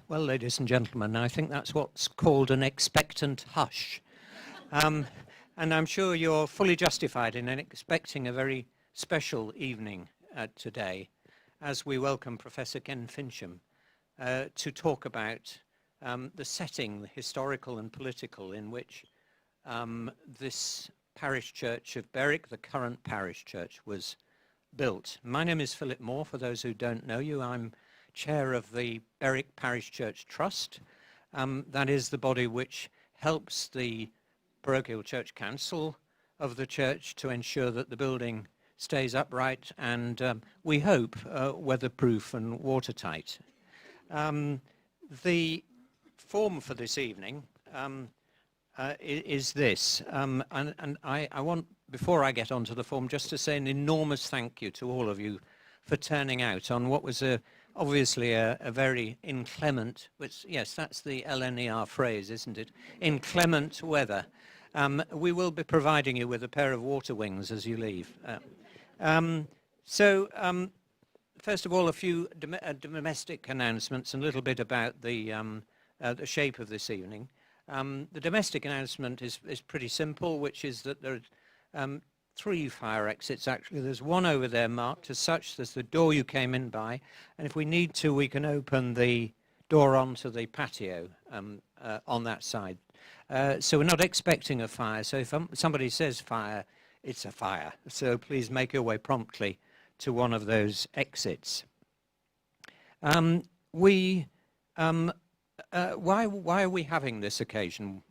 Well, ladies and gentlemen, I think that's what's called an expectant hush. And I'm sure you're fully justified in expecting a very special evening today as we welcome Professor Ken Fincham to talk about the setting, the historical and political, in which this parish church of Berwick, the current parish church, was built. My name is Philip Moore. For those who don't know you, I'm chair of the Berwick Parish Church Trust. That is the body which helps the parochial church council of the church to ensure that the building stays upright and we hope weatherproof and watertight. The form for this evening is this, and I want, before I get onto the form, just to say an enormous thank you to all of you for turning out on what was obviously a very inclement, which, yes, that's the LNER phrase, isn't it? Inclement weather. We will be providing you with a pair of water wings as you leave. First of all, a few domestic announcements and a little bit about the shape of this evening. The domestic announcement is pretty simple, which is that there are 3 fire exits actually. There's one over there marked as such. There's the door you came in by, and if we need to, we can open the door onto the patio on that side. So we're not expecting a fire. So if somebody says fire, it's a fire. So please make your way promptly to one of those exits. Why are we having this occasion?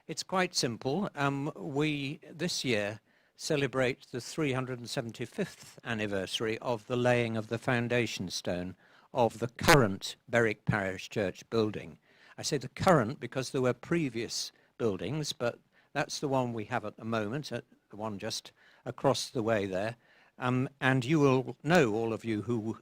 It's quite simple. We this year celebrate the 375th anniversary of the laying of the foundation stone of the current Berwick Parish Church building. I say the current because there were previous buildings, but that's the one we have at the moment, the one just across the way there. And you will know, all of you who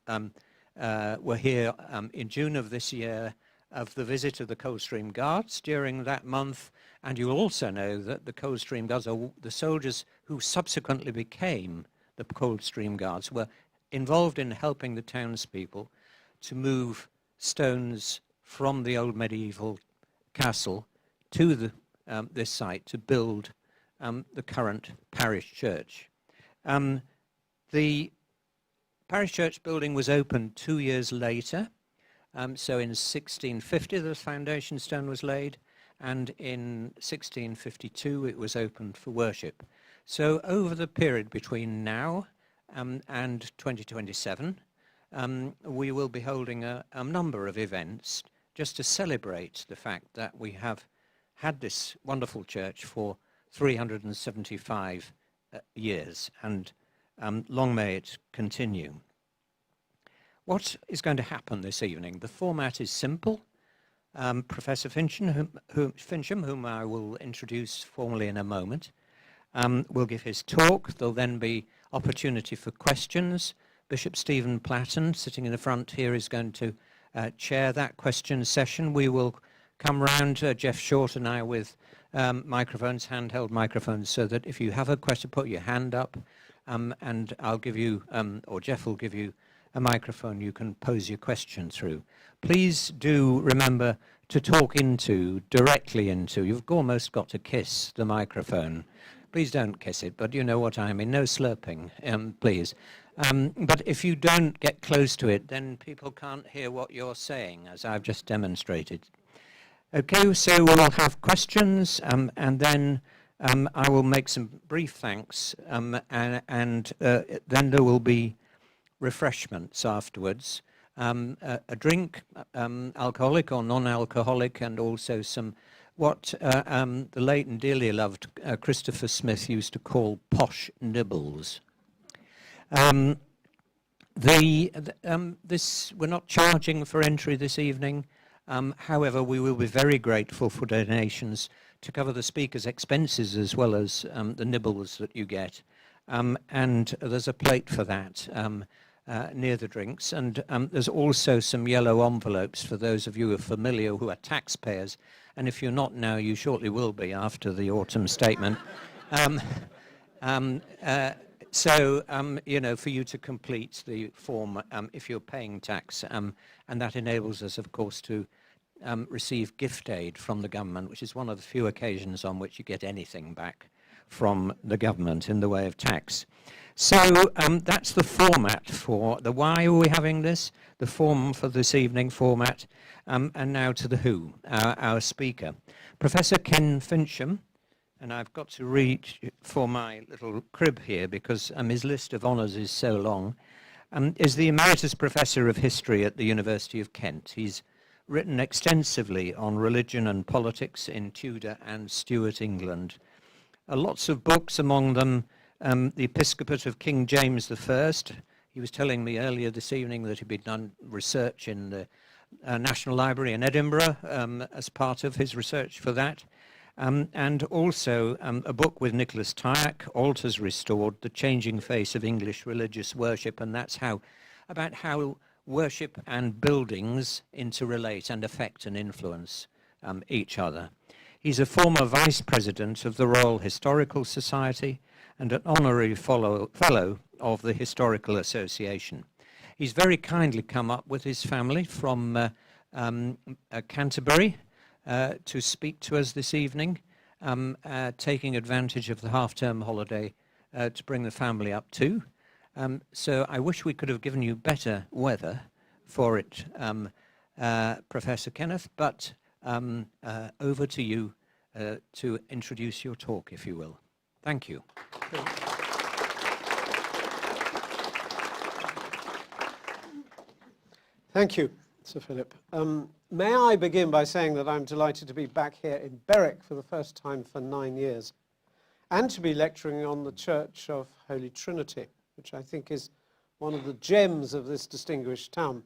were here in June of this year, of the visit of the Coldstream Guards during that month, and you'll also know that the Coldstream Guards, or the soldiers who subsequently became the Coldstream Guards, were involved in helping the townspeople to move stones from the old medieval castle to this site to build the current parish church. The parish church building was opened 2 years later. So in 1650 the foundation stone was laid, and in 1652 it was opened for worship. So over the period between now and 2027, we will be holding a number of events just to celebrate the fact that we have had this wonderful church for 375 years, and long may it continue. What is going to happen this evening? The format is simple. Professor Fincham, whom I will introduce formally in a moment, will give his talk. There'll then be opportunity for questions. Bishop Stephen Platten, sitting in the front here, is going to chair that question session. We will come round, Jeff Short and I, with microphones, handheld microphones, so that if you have a question, put your hand up, and I'll give you, or Jeff will give you, a microphone you can pose your question through. Please do remember to talk directly into, you've almost got to kiss the microphone. Please don't kiss it, but you know what I mean, no slurping, please. But if you don't get close to it, then people can't hear what you're saying, as I've just demonstrated. Okay, so we'll have questions, and then I will make some brief thanks, and then there will be refreshments afterwards, a drink, alcoholic or non-alcoholic, and also some what the late and dearly loved Christopher Smith used to call posh nibbles. We're not charging for entry this evening. However, we will be very grateful for donations to cover the speaker's expenses as well as the nibbles that you get. And there's a plate for that near the drinks. And there's also some yellow envelopes for those of you who are familiar, who are taxpayers. And if you're not now, you shortly will be after the autumn statement. So, for you to complete the form, if you're paying tax, and that enables us, of course, to receive gift aid from the government, which is one of the few occasions on which you get anything back from the government in the way of tax. So that's the format for the why are we having this, the form for this evening format, and now to the who, our speaker. Professor Ken Fincham, and I've got to read for my little crib here because his list of honours is so long, is the Emeritus Professor of History at the University of Kent. He's written extensively on religion and politics in Tudor and Stuart England. Lots of books, among them the Episcopate of King James I. He was telling me earlier this evening that he'd been done research in the National Library in Edinburgh as part of his research for that. And also a book with Nicholas Tyack, Altars Restored, The Changing Face of English Religious Worship, and that's about how worship and buildings interrelate and affect and influence each other. He's a former vice president of the Royal Historical Society and an honorary fellow of the Historical Association. He's very kindly come up with his family from Canterbury to speak to us this evening, taking advantage of the half-term holiday to bring the family up too. So I wish we could have given you better weather for it, Professor Kenneth, but over to you to introduce your talk, if you will. Thank you. Thank you, Sir Philip. May I begin by saying that I'm delighted to be back here in Berwick for the first time for 9 years, and to be lecturing on the Church of Holy Trinity, which I think is one of the gems of this distinguished town.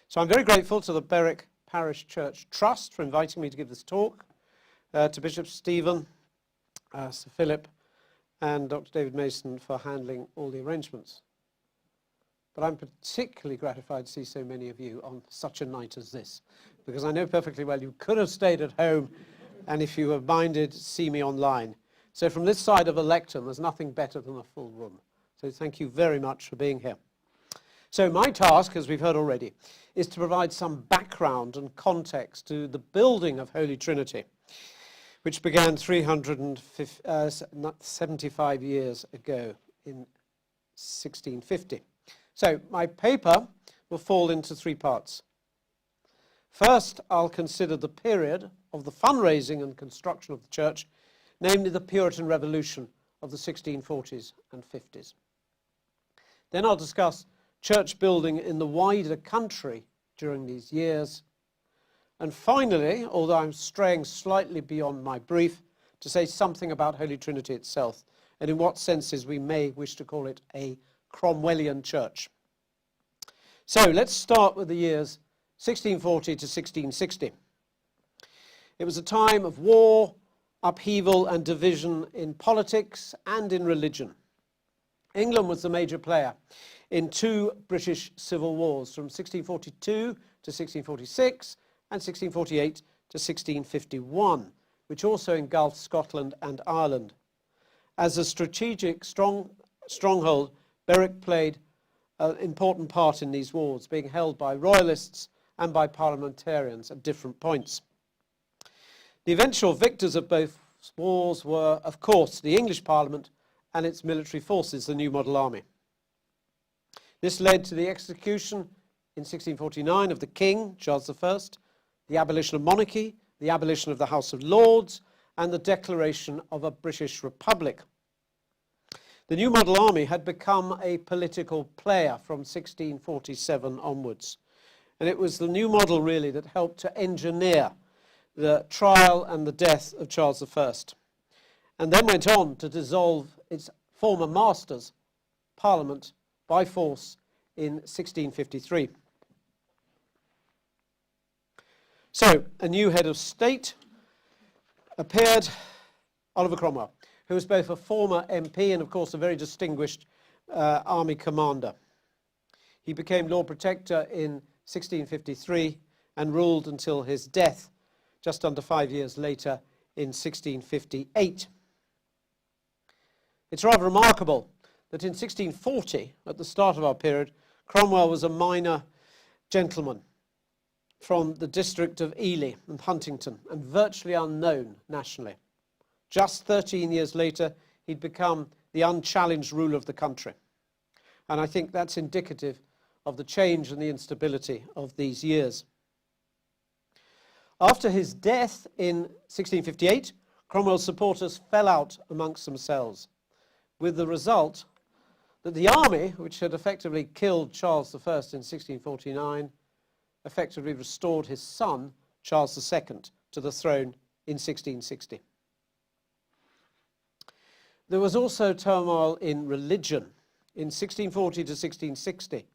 So I'm very grateful to the Berwick Parish Church Trust for inviting me to give this talk, to Bishop Stephen, Sir Philip, and Dr. David Mason for handling all the arrangements. But I'm particularly gratified to see so many of you on such a night as this, because I know perfectly well you could have stayed at home, and if you were minded, see me online. So from this side of a lectern, there's nothing better than a full room. So thank you very much for being here. So my task, as we've heard already, is to provide some background and context to the building of Holy Trinity, which began 375 years ago in 1650. So my paper will fall into 3 parts. First, I'll consider the period of the fundraising and construction of the church, namely the Puritan Revolution of the 1640s and 50s. Then I'll discuss church building in the wider country during these years. And finally, although I'm straying slightly beyond my brief, to say something about Holy Trinity itself, and in what senses we may wish to call it a Cromwellian church. So let's start with the years 1640 to 1660. It was a time of war, upheaval and division in politics and in religion. England was the major player in 2 British civil wars from 1642 to 1646 and 1648 to 1651, which also engulfed Scotland and Ireland. As a strategic stronghold, Berwick played an important part in these wars, being held by royalists and by parliamentarians at different points. The eventual victors of both wars were, of course, the English Parliament and its military forces, the New Model Army. This led to the execution in 1649 of the King, Charles I, the abolition of monarchy, the abolition of the House of Lords, and the declaration of a British Republic. The New Model Army had become a political player from 1647 onwards. And it was the New Model, really, that helped to engineer the trial and the death of Charles I, and then went on to dissolve its former master's parliament by force in 1653. So, a new head of state appeared, Oliver Cromwell, who was both a former MP and, of course, a very distinguished army commander. He became Lord Protector in 1653 and ruled until his death just under 5 years later in 1658. It's rather remarkable that in 1640, at the start of our period, Cromwell was a minor gentleman from the district of Ely and Huntington, and virtually unknown nationally. Just 13 years later, he'd become the unchallenged ruler of the country. And I think that's indicative of the change and the instability of these years. After his death in 1658, Cromwell's supporters fell out amongst themselves, with the result that the army, which had effectively killed Charles I in 1649, effectively restored his son, Charles II, to the throne in 1660. There was also turmoil in religion in 1640 to 1660.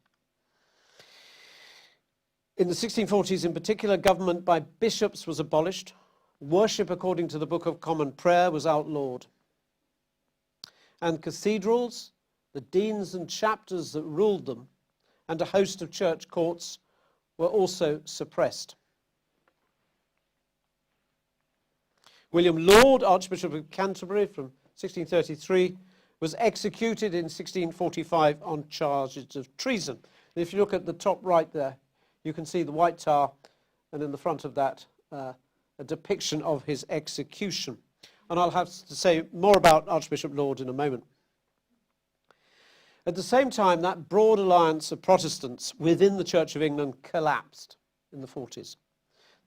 In the 1640s in particular, government by bishops was abolished. Worship according to the Book of Common Prayer was outlawed. And cathedrals, the deans and chapters that ruled them, and a host of church courts were also suppressed. William Laud, Archbishop of Canterbury from 1633, was executed in 1645 on charges of treason. And if you look at the top right there, you can see the White Tower, and in the front of that, a depiction of his execution. And I'll have to say more about Archbishop Laud in a moment. At the same time, that broad alliance of Protestants within the Church of England collapsed in the 40s.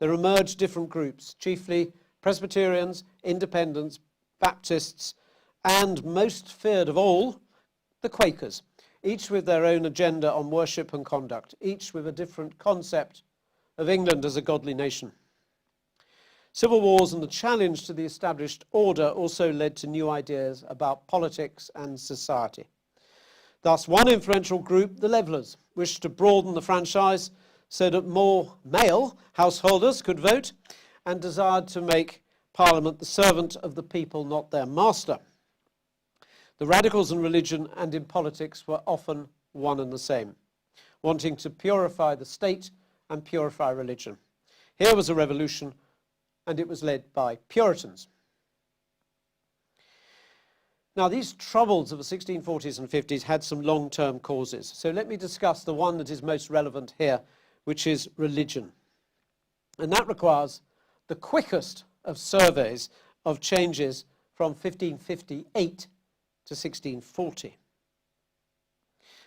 There emerged different groups, chiefly Presbyterians, Independents, Baptists, and most feared of all, the Quakers, each with their own agenda on worship and conduct, each with a different concept of England as a godly nation. Civil wars and the challenge to the established order also led to new ideas about politics and society. Thus, one influential group, the Levellers, wished to broaden the franchise so that more male householders could vote, and desired to make Parliament the servant of the people, not their master. The radicals in religion and in politics were often one and the same, wanting to purify the state and purify religion. Here was a revolution, and it was led by Puritans. Now, these troubles of the 1640s and 50s had some long-term causes. So let me discuss the one that is most relevant here, which is religion. And that requires the quickest of surveys of changes from 1558 to 1640.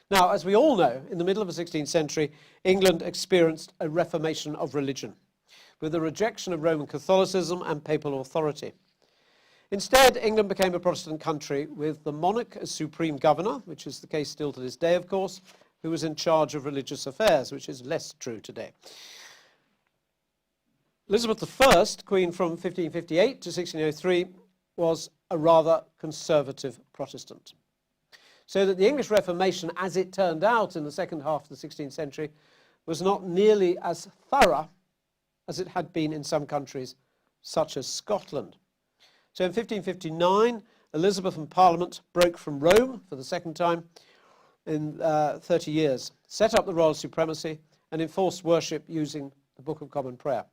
Now, as we all know, in the middle of the 16th century, England experienced a reformation of religion, with a rejection of Roman Catholicism and papal authority. Instead, England became a Protestant country with the monarch as supreme governor, which is the case still to this day, of course, who was in charge of religious affairs, which is less true today. Elizabeth I, Queen from 1558 to 1603, was a rather conservative Protestant. So that the English Reformation, as it turned out in the second half of the 16th century, was not nearly as thorough as it had been in some countries, such as Scotland. So in 1559, Elizabeth and Parliament broke from Rome for the second time in 30 years, set up the royal supremacy, and enforced worship using the Book of Common Prayer.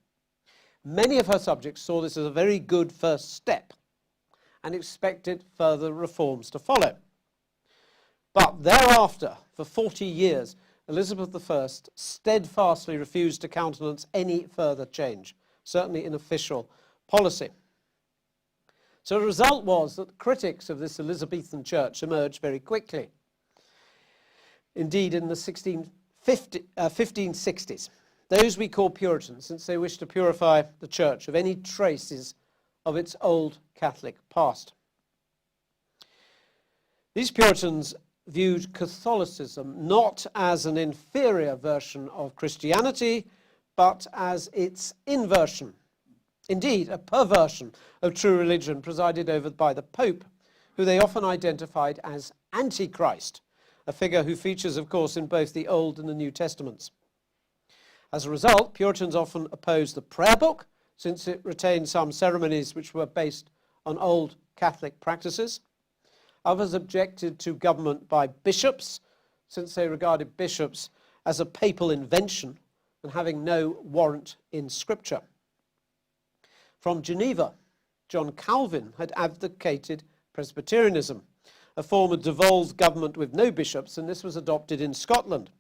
Many of her subjects saw this as a very good first step and expected further reforms to follow. But thereafter, for 40 years, Elizabeth I steadfastly refused to countenance any further change, certainly in official policy. So the result was that critics of this Elizabethan church emerged very quickly. Indeed, in the 1560s, those we call Puritans, since they wished to purify the church of any traces of its old Catholic past. These Puritans viewed Catholicism not as an inferior version of Christianity, but as its inversion. Indeed, a perversion of true religion presided over by the Pope, who they often identified as Antichrist, a figure who features, of course, in both the Old and the New Testaments. As a result, Puritans often opposed the prayer book, since it retained some ceremonies which were based on old Catholic practices. Others objected to government by bishops, since they regarded bishops as a papal invention and having no warrant in Scripture. From Geneva, John Calvin had advocated Presbyterianism, a form of devolved government with no bishops, and this was adopted in Scotland.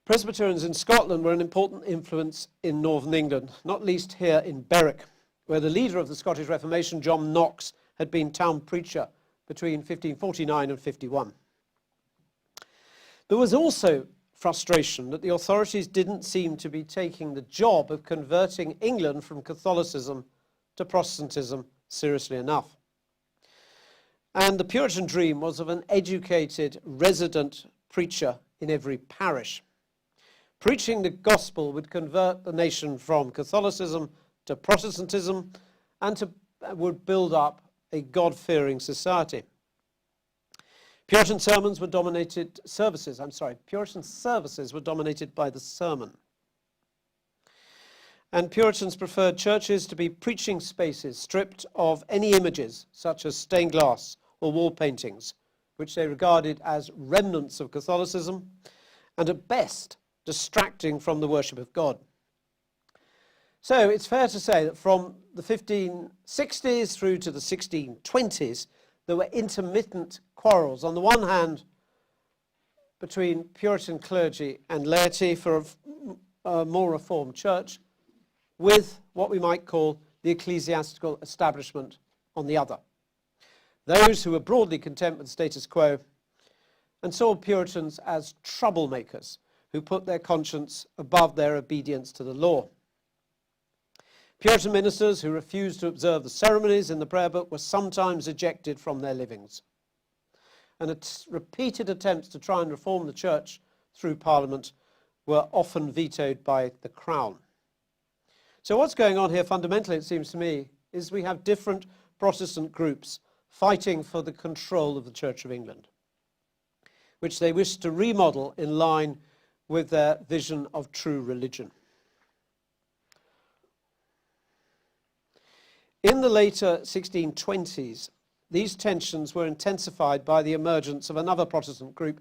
Presbyterians in Scotland were an important influence in northern England, not least here in Berwick, where the leader of the Scottish Reformation, John Knox, had been town preacher between 1549 and 51. There was also frustration that the authorities didn't seem to be taking the job of converting England from Catholicism to Protestantism seriously enough. And the Puritan dream was of an educated resident preacher in every parish. Preaching the gospel would convert the nation from Catholicism to Protestantism and would build up a God-fearing society. Puritan services were dominated by the sermon. And Puritans preferred churches to be preaching spaces stripped of any images, such as stained glass or wall paintings, which they regarded as remnants of Catholicism, and at best, distracting from the worship of God. So it's fair to say that from the 1560s through to the 1620s, there were intermittent quarrels, on the one hand, between Puritan clergy and laity for a more reformed church, with what we might call the ecclesiastical establishment on the other. Those who were broadly content with the status quo and saw Puritans as troublemakers who put their conscience above their obedience to the law. Puritan ministers who refused to observe the ceremonies in the prayer book were sometimes ejected from their livings. And repeated attempts to try and reform the church through Parliament were often vetoed by the Crown. So what's going on here fundamentally, it seems to me, is we have different Protestant groups fighting for the control of the Church of England, which they wish to remodel in line with their vision of true religion. In the later 1620s, these tensions were intensified by the emergence of another Protestant group,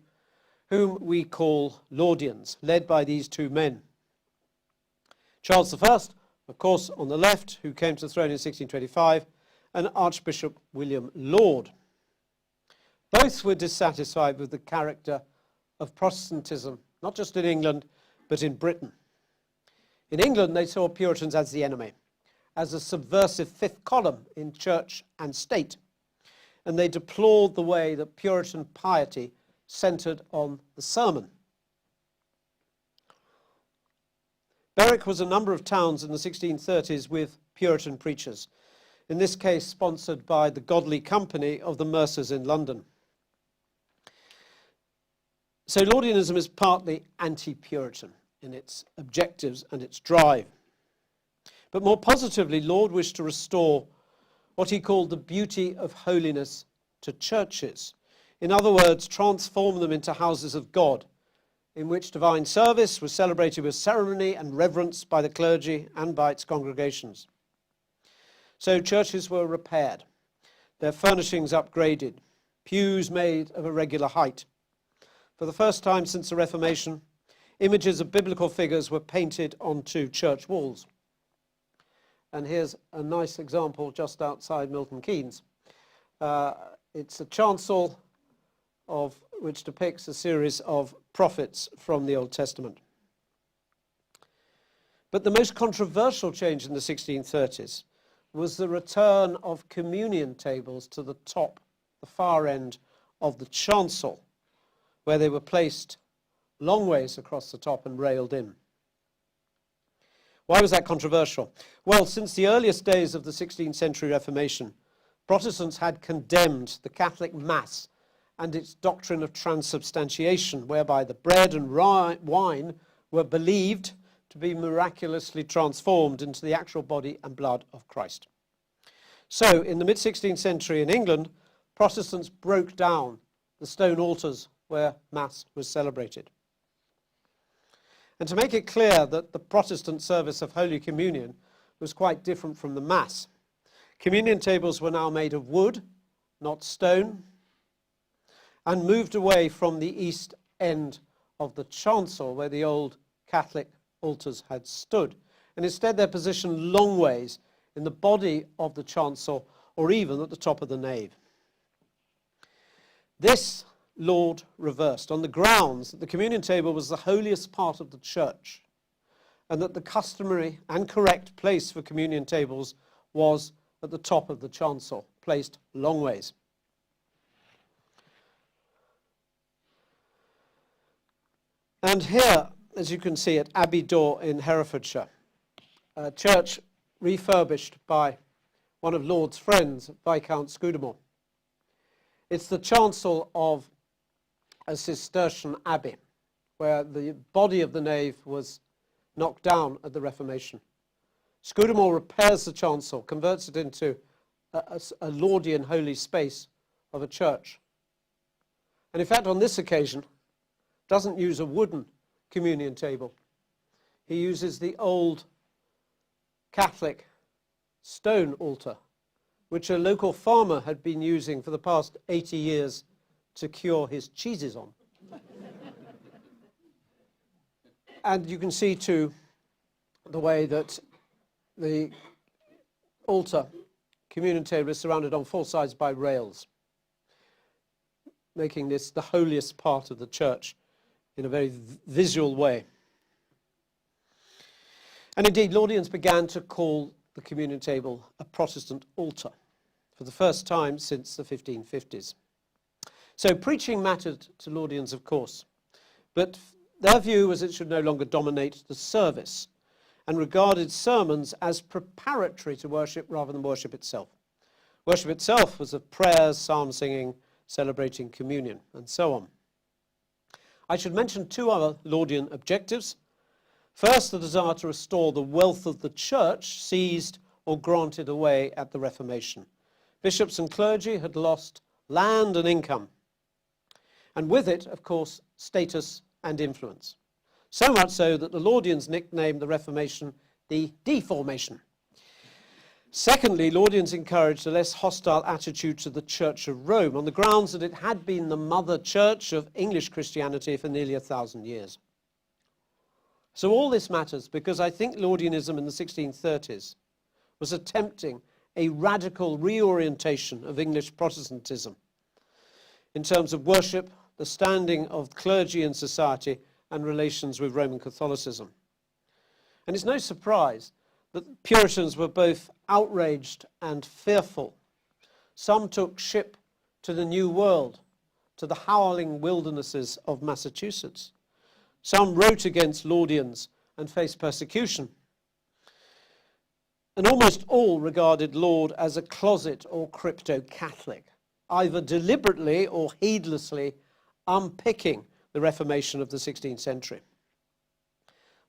whom we call Laudians, led by these two men. Charles I, of course, on the left, who came to the throne in 1625, and Archbishop William Laud. Both were dissatisfied with the character of Protestantism, not just in England, but in Britain. In England, they saw Puritans as the enemy, as a subversive fifth column in church and state, and they deplored the way that Puritan piety centred on the sermon. Berwick was a number of towns in the 1630s with Puritan preachers, in this case sponsored by the Godly Company of the Mercers in London. So Laudianism is partly anti-Puritan in its objectives and its drive. But more positively, Laud wished to restore what he called the beauty of holiness to churches. In other words, transform them into houses of God, in which divine service was celebrated with ceremony and reverence by the clergy and by its congregations. So churches were repaired, their furnishings upgraded, pews made of a regular height. For the first time since the Reformation, images of biblical figures were painted onto church walls. And here's a nice example just outside Milton Keynes. It's a chancel which depicts a series of prophets from the Old Testament. But the most controversial change in the 1630s was the return of communion tables to the top, the far end of the chancel, where they were placed long ways across the top and railed in. Why was that controversial? Well, since the earliest days of the 16th century Reformation, Protestants had condemned the Catholic Mass and its doctrine of transubstantiation, whereby the bread and wine were believed to be miraculously transformed into the actual body and blood of Christ. So, in the mid-16th century in England, Protestants broke down the stone altars where Mass was celebrated. And to make it clear that the Protestant service of Holy Communion was quite different from the Mass, communion tables were now made of wood, not stone, and moved away from the east end of the chancel where the old Catholic altars had stood. And instead they're positioned long ways in the body of the chancel or even at the top of the nave. This Lord reversed on the grounds that the communion table was the holiest part of the church, and that the customary and correct place for communion tables was at the top of the chancel, placed long ways. And here, as you can see, at Abbey Door in Herefordshire, a church refurbished by one of Laud's friends, Viscount Scudamore. It's the chancel of a Cistercian abbey, where the body of the nave was knocked down at the Reformation. Scudamore repairs the chancel, converts it into a Laudian holy space of a church. And in fact, on this occasion, doesn't use a wooden communion table. He uses the old Catholic stone altar, which a local farmer had been using for the past 80 years to cure his cheeses on. And you can see too the way that the altar communion table is surrounded on four sides by rails, making this the holiest part of the church in a very visual way. And indeed, Laudians began to call the communion table a Protestant altar for the first time since the 1550s. So preaching mattered to Laudians, of course, but their view was it should no longer dominate the service, and regarded sermons as preparatory to worship rather than worship itself. Worship itself was of prayers, psalm singing, celebrating communion, and so on. I should mention two other Laudian objectives. First, the desire to restore the wealth of the church seized or granted away at the Reformation. Bishops and clergy had lost land and income, and with it, of course, status and influence. So much so that the Laudians nicknamed the Reformation the Deformation. Secondly, Laudians encouraged a less hostile attitude to the Church of Rome on the grounds that it had been the mother church of English Christianity for nearly 1,000 years. So all this matters because I think Laudianism in the 1630s was attempting a radical reorientation of English Protestantism in terms of worship, the standing of clergy in society, and relations with Roman Catholicism. And it's no surprise that Puritans were both outraged and fearful. Some took ship to the New World, to the howling wildernesses of Massachusetts. Some wrote against Laudians and faced persecution. And almost all regarded Laud as a closet or crypto-Catholic, either deliberately or heedlessly unpicking the Reformation of the 16th century.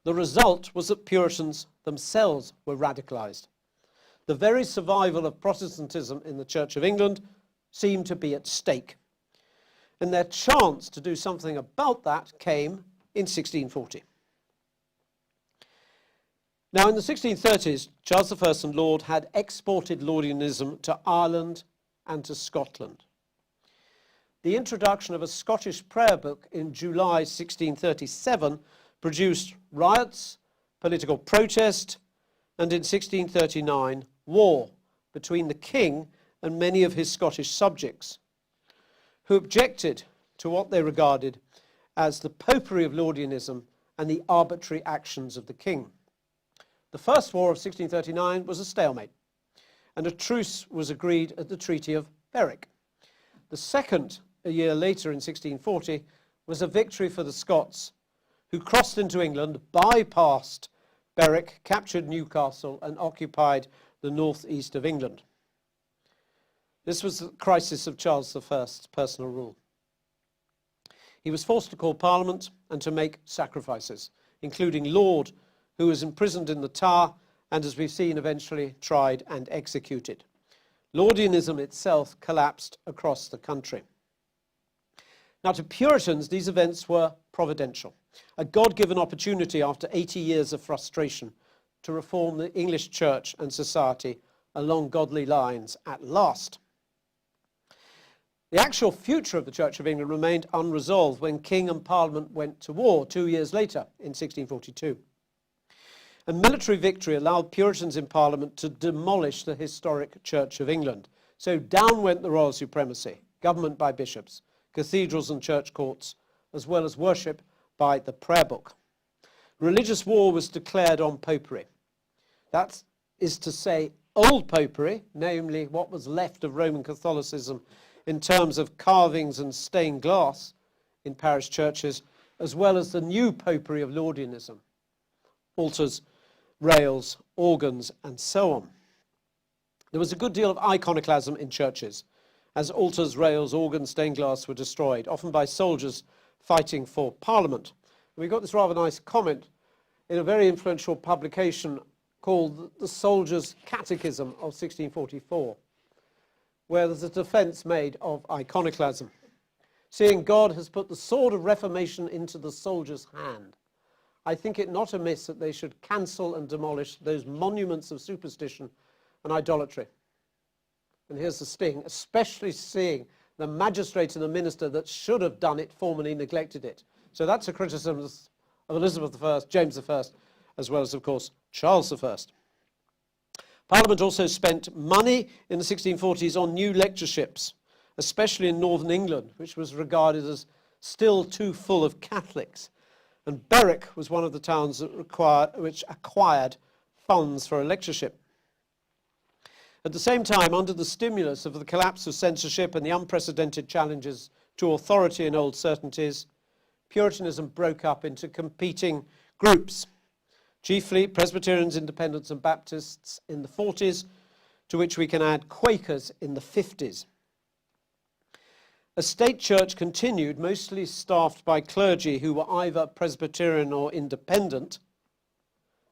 The result was that Puritans themselves were radicalized. The very survival of Protestantism in the Church of England seemed to be at stake. And their chance to do something about that came in 1640. Now, in the 1630s, Charles I and Laud had exported Laudianism to Ireland and to Scotland. The introduction of a Scottish prayer book in July 1637 produced riots, political protest, and in 1639, war between the king and many of his Scottish subjects, who objected to what they regarded as the popery of Laudianism and the arbitrary actions of the king. The first war of 1639 was a stalemate, and a truce was agreed at the Treaty of Berwick. The second, a year later in 1640, was a victory for the Scots, who crossed into England, bypassed Berwick, captured Newcastle, and occupied the northeast of England. This was the crisis of Charles I's personal rule. He was forced to call Parliament and to make sacrifices, including Laud, who was imprisoned in the Tower and, as we've seen, eventually tried and executed. Laudianism itself collapsed across the country. Now, to Puritans, these events were providential, a God-given opportunity after 80 years of frustration to reform the English church and society along godly lines at last. The actual future of the Church of England remained unresolved when King and Parliament went to war 2 years later in 1642. A military victory allowed Puritans in Parliament to demolish the historic Church of England. So down went the royal supremacy, government by bishops, cathedrals and church courts, as well as worship by the prayer book. Religious war was declared on popery. That is to say, old popery, namely what was left of Roman Catholicism in terms of carvings and stained glass in parish churches, as well as the new popery of Laudianism, altars, rails, organs, and so on. There was a good deal of iconoclasm in churches, as altars, rails, organs, stained glass were destroyed, often by soldiers fighting for Parliament. We got this rather nice comment in a very influential publication called The Soldier's Catechism of 1644, where there's a defence made of iconoclasm. Seeing God has put the sword of reformation into the soldier's hand, I think it not amiss that they should cancel and demolish those monuments of superstition and idolatry. And here's the sting, especially seeing the magistrate and the minister that should have done it formerly neglected it. So that's a criticism of Elizabeth I, James I, as well as, of course, Charles I. Parliament also spent money in the 1640s on new lectureships, especially in northern England, which was regarded as still too full of Catholics. And Berwick was one of the towns that which acquired funds for a lectureship. At the same time, under the stimulus of the collapse of censorship and the unprecedented challenges to authority and old certainties, Puritanism broke up into competing groups, chiefly Presbyterians, Independents and Baptists in the 40s, to which we can add Quakers in the 50s. A state church continued, mostly staffed by clergy who were either Presbyterian or Independent,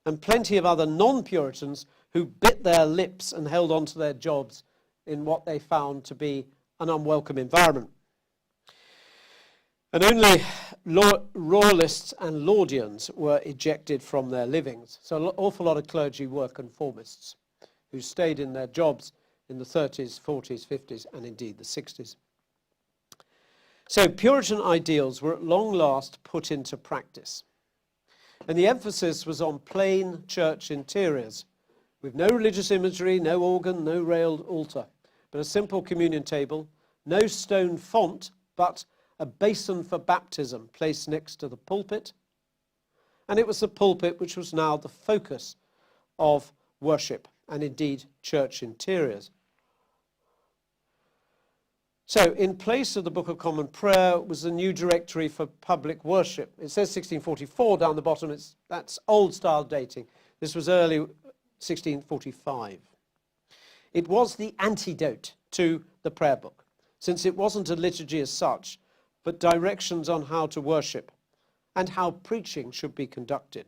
and plenty of other non-Puritans who bit their lips and held on to their jobs in what they found to be an unwelcome environment. And only royalists and Laudians were ejected from their livings. So an awful lot of clergy were conformists who stayed in their jobs in the 30s, 40s, 50s, and indeed the 60s. So Puritan ideals were at long last put into practice. And the emphasis was on plain church interiors, with no religious imagery, no organ, no railed altar, but a simple communion table, no stone font, but a basin for baptism placed next to the pulpit. And it was the pulpit which was now the focus of worship and indeed church interiors. So in place of the Book of Common Prayer was a new directory for public worship. It says 1644 down the bottom. That's old style dating. This was early 1645. It was the antidote to the prayer book, since it wasn't a liturgy as such, but directions on how to worship and how preaching should be conducted.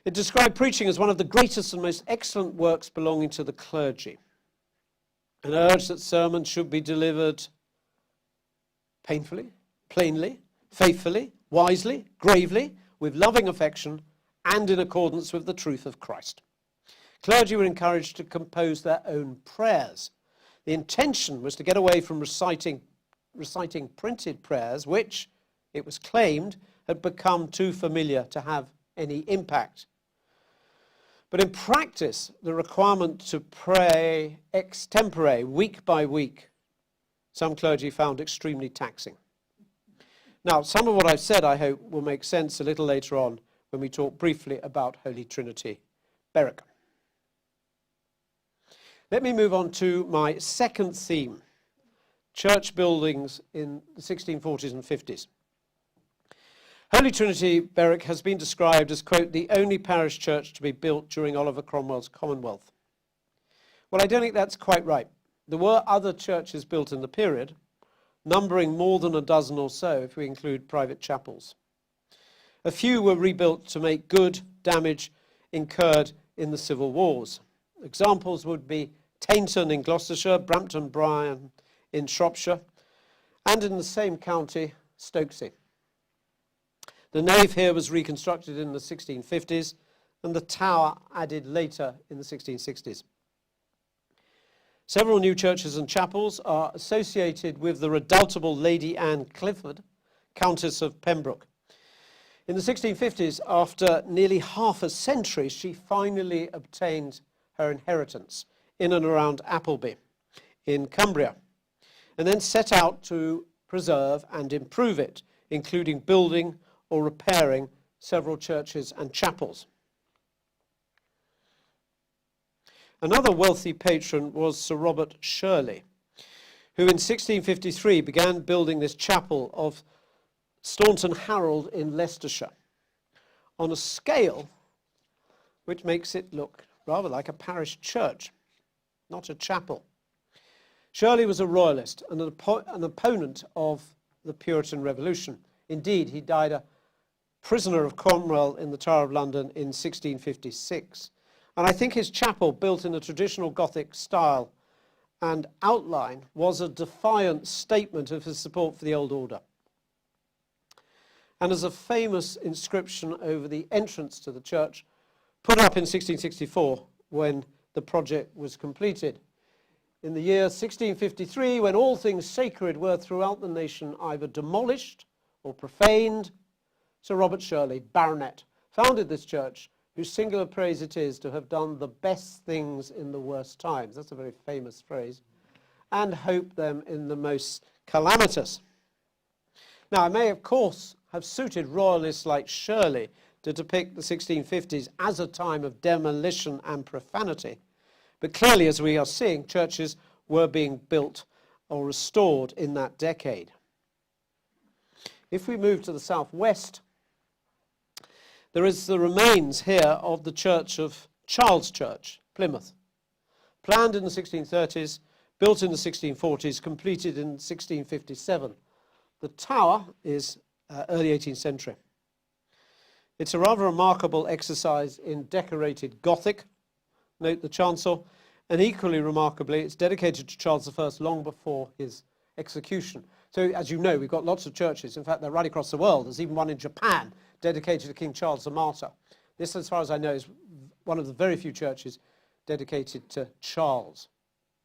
It described preaching as one of the greatest and most excellent works belonging to the clergy, and urged that sermons should be delivered painfully, plainly, faithfully, wisely, gravely, with loving affection, and in accordance with the truth of Christ. Clergy were encouraged to compose their own prayers. The intention was to get away from reciting printed prayers, which, it was claimed, had become too familiar to have any impact. But in practice, the requirement to pray extempore, week by week, some clergy found extremely taxing. Now, some of what I've said, I hope, will make sense a little later on when we talk briefly about Holy Trinity, Berwick. Let me move on to my second theme, church buildings in the 1640s and 50s. Holy Trinity, Berwick, has been described as, quote, the only parish church to be built during Oliver Cromwell's Commonwealth. Well, I don't think that's quite right. There were other churches built in the period, numbering more than a dozen or so if we include private chapels. A few were rebuilt to make good damage incurred in the civil wars. Examples would be Tainton in Gloucestershire, Brampton Bryan in Shropshire, and in the same county, Stokesay. The nave here was reconstructed in the 1650s, and the tower added later in the 1660s. Several new churches and chapels are associated with the redoubtable Lady Anne Clifford, Countess of Pembroke. In the 1650s, after nearly half a century, she finally obtained her inheritance in and around Appleby in Cumbria. and then set out to preserve and improve it, including building or repairing several churches and chapels. Another wealthy patron was Sir Robert Shirley, who in 1653 began building this chapel of Staunton Harold in Leicestershire on a scale which makes it look rather like a parish church, not a chapel. Shirley was a royalist and an opponent of the Puritan Revolution. Indeed, he died a prisoner of Cromwell in the Tower of London in 1656. And I think his chapel, built in a traditional Gothic style and outline, was a defiant statement of his support for the old order. And as a famous inscription over the entrance to the church, put up in 1664 when the project was completed. In the year 1653, when all things sacred were throughout the nation either demolished or profaned, Sir Robert Shirley, Baronet, founded this church, whose singular praise it is to have done the best things in the worst times. That's a very famous phrase. And hope them in the most calamitous. Now, it may, of course, have suited royalists like Shirley to depict the 1650s as a time of demolition and profanity. But clearly, as we are seeing, churches were being built or restored in that decade. If we move to the southwest, there is the remains here of the church of Charles Church, Plymouth. Planned in the 1630s, built in the 1640s, completed in 1657. The tower is early 18th century. It's a rather remarkable exercise in decorated Gothic. Note the chancel. And equally remarkably, it's dedicated to Charles I long before his execution. So, as you know, we've got lots of churches. In fact, they're right across the world. There's even one in Japan dedicated to King Charles the Martyr. This, as far as I know, is one of the very few churches dedicated to Charles.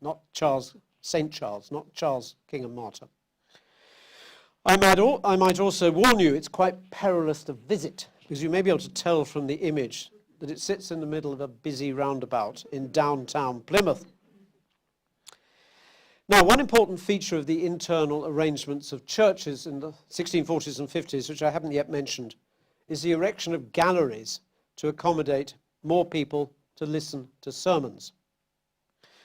Not Charles, St. Charles, not Charles, King and Martyr. I might also warn you, it's quite perilous to visit, because you may be able to tell from the image that it sits in the middle of a busy roundabout in downtown Plymouth. Now, one important feature of the internal arrangements of churches in the 1640s and 50s, which I haven't yet mentioned, is the erection of galleries to accommodate more people to listen to sermons.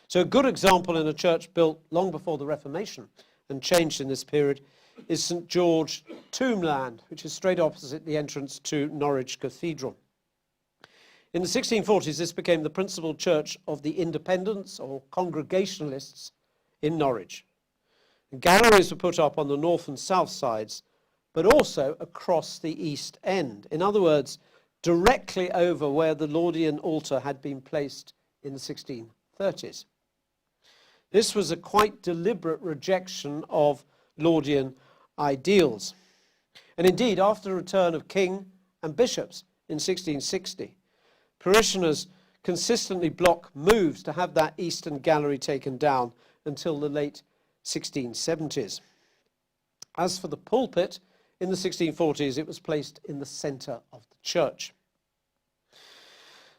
So a good example in a church built long before the Reformation and changed in this period is St. George Tombland, which is straight opposite the entrance to Norwich Cathedral. In the 1640s, this became the principal church of the Independents or Congregationalists in Norwich. Galleries were put up on the north and south sides, but also across the east end. In other words, directly over where the Laudian altar had been placed in the 1630s. This was a quite deliberate rejection of Laudian ideals. And indeed, after the return of king and bishops in 1660, parishioners consistently blocked moves to have that eastern gallery taken down until the late 1670s. As for the pulpit, in the 1640s, it was placed in the centre of the church.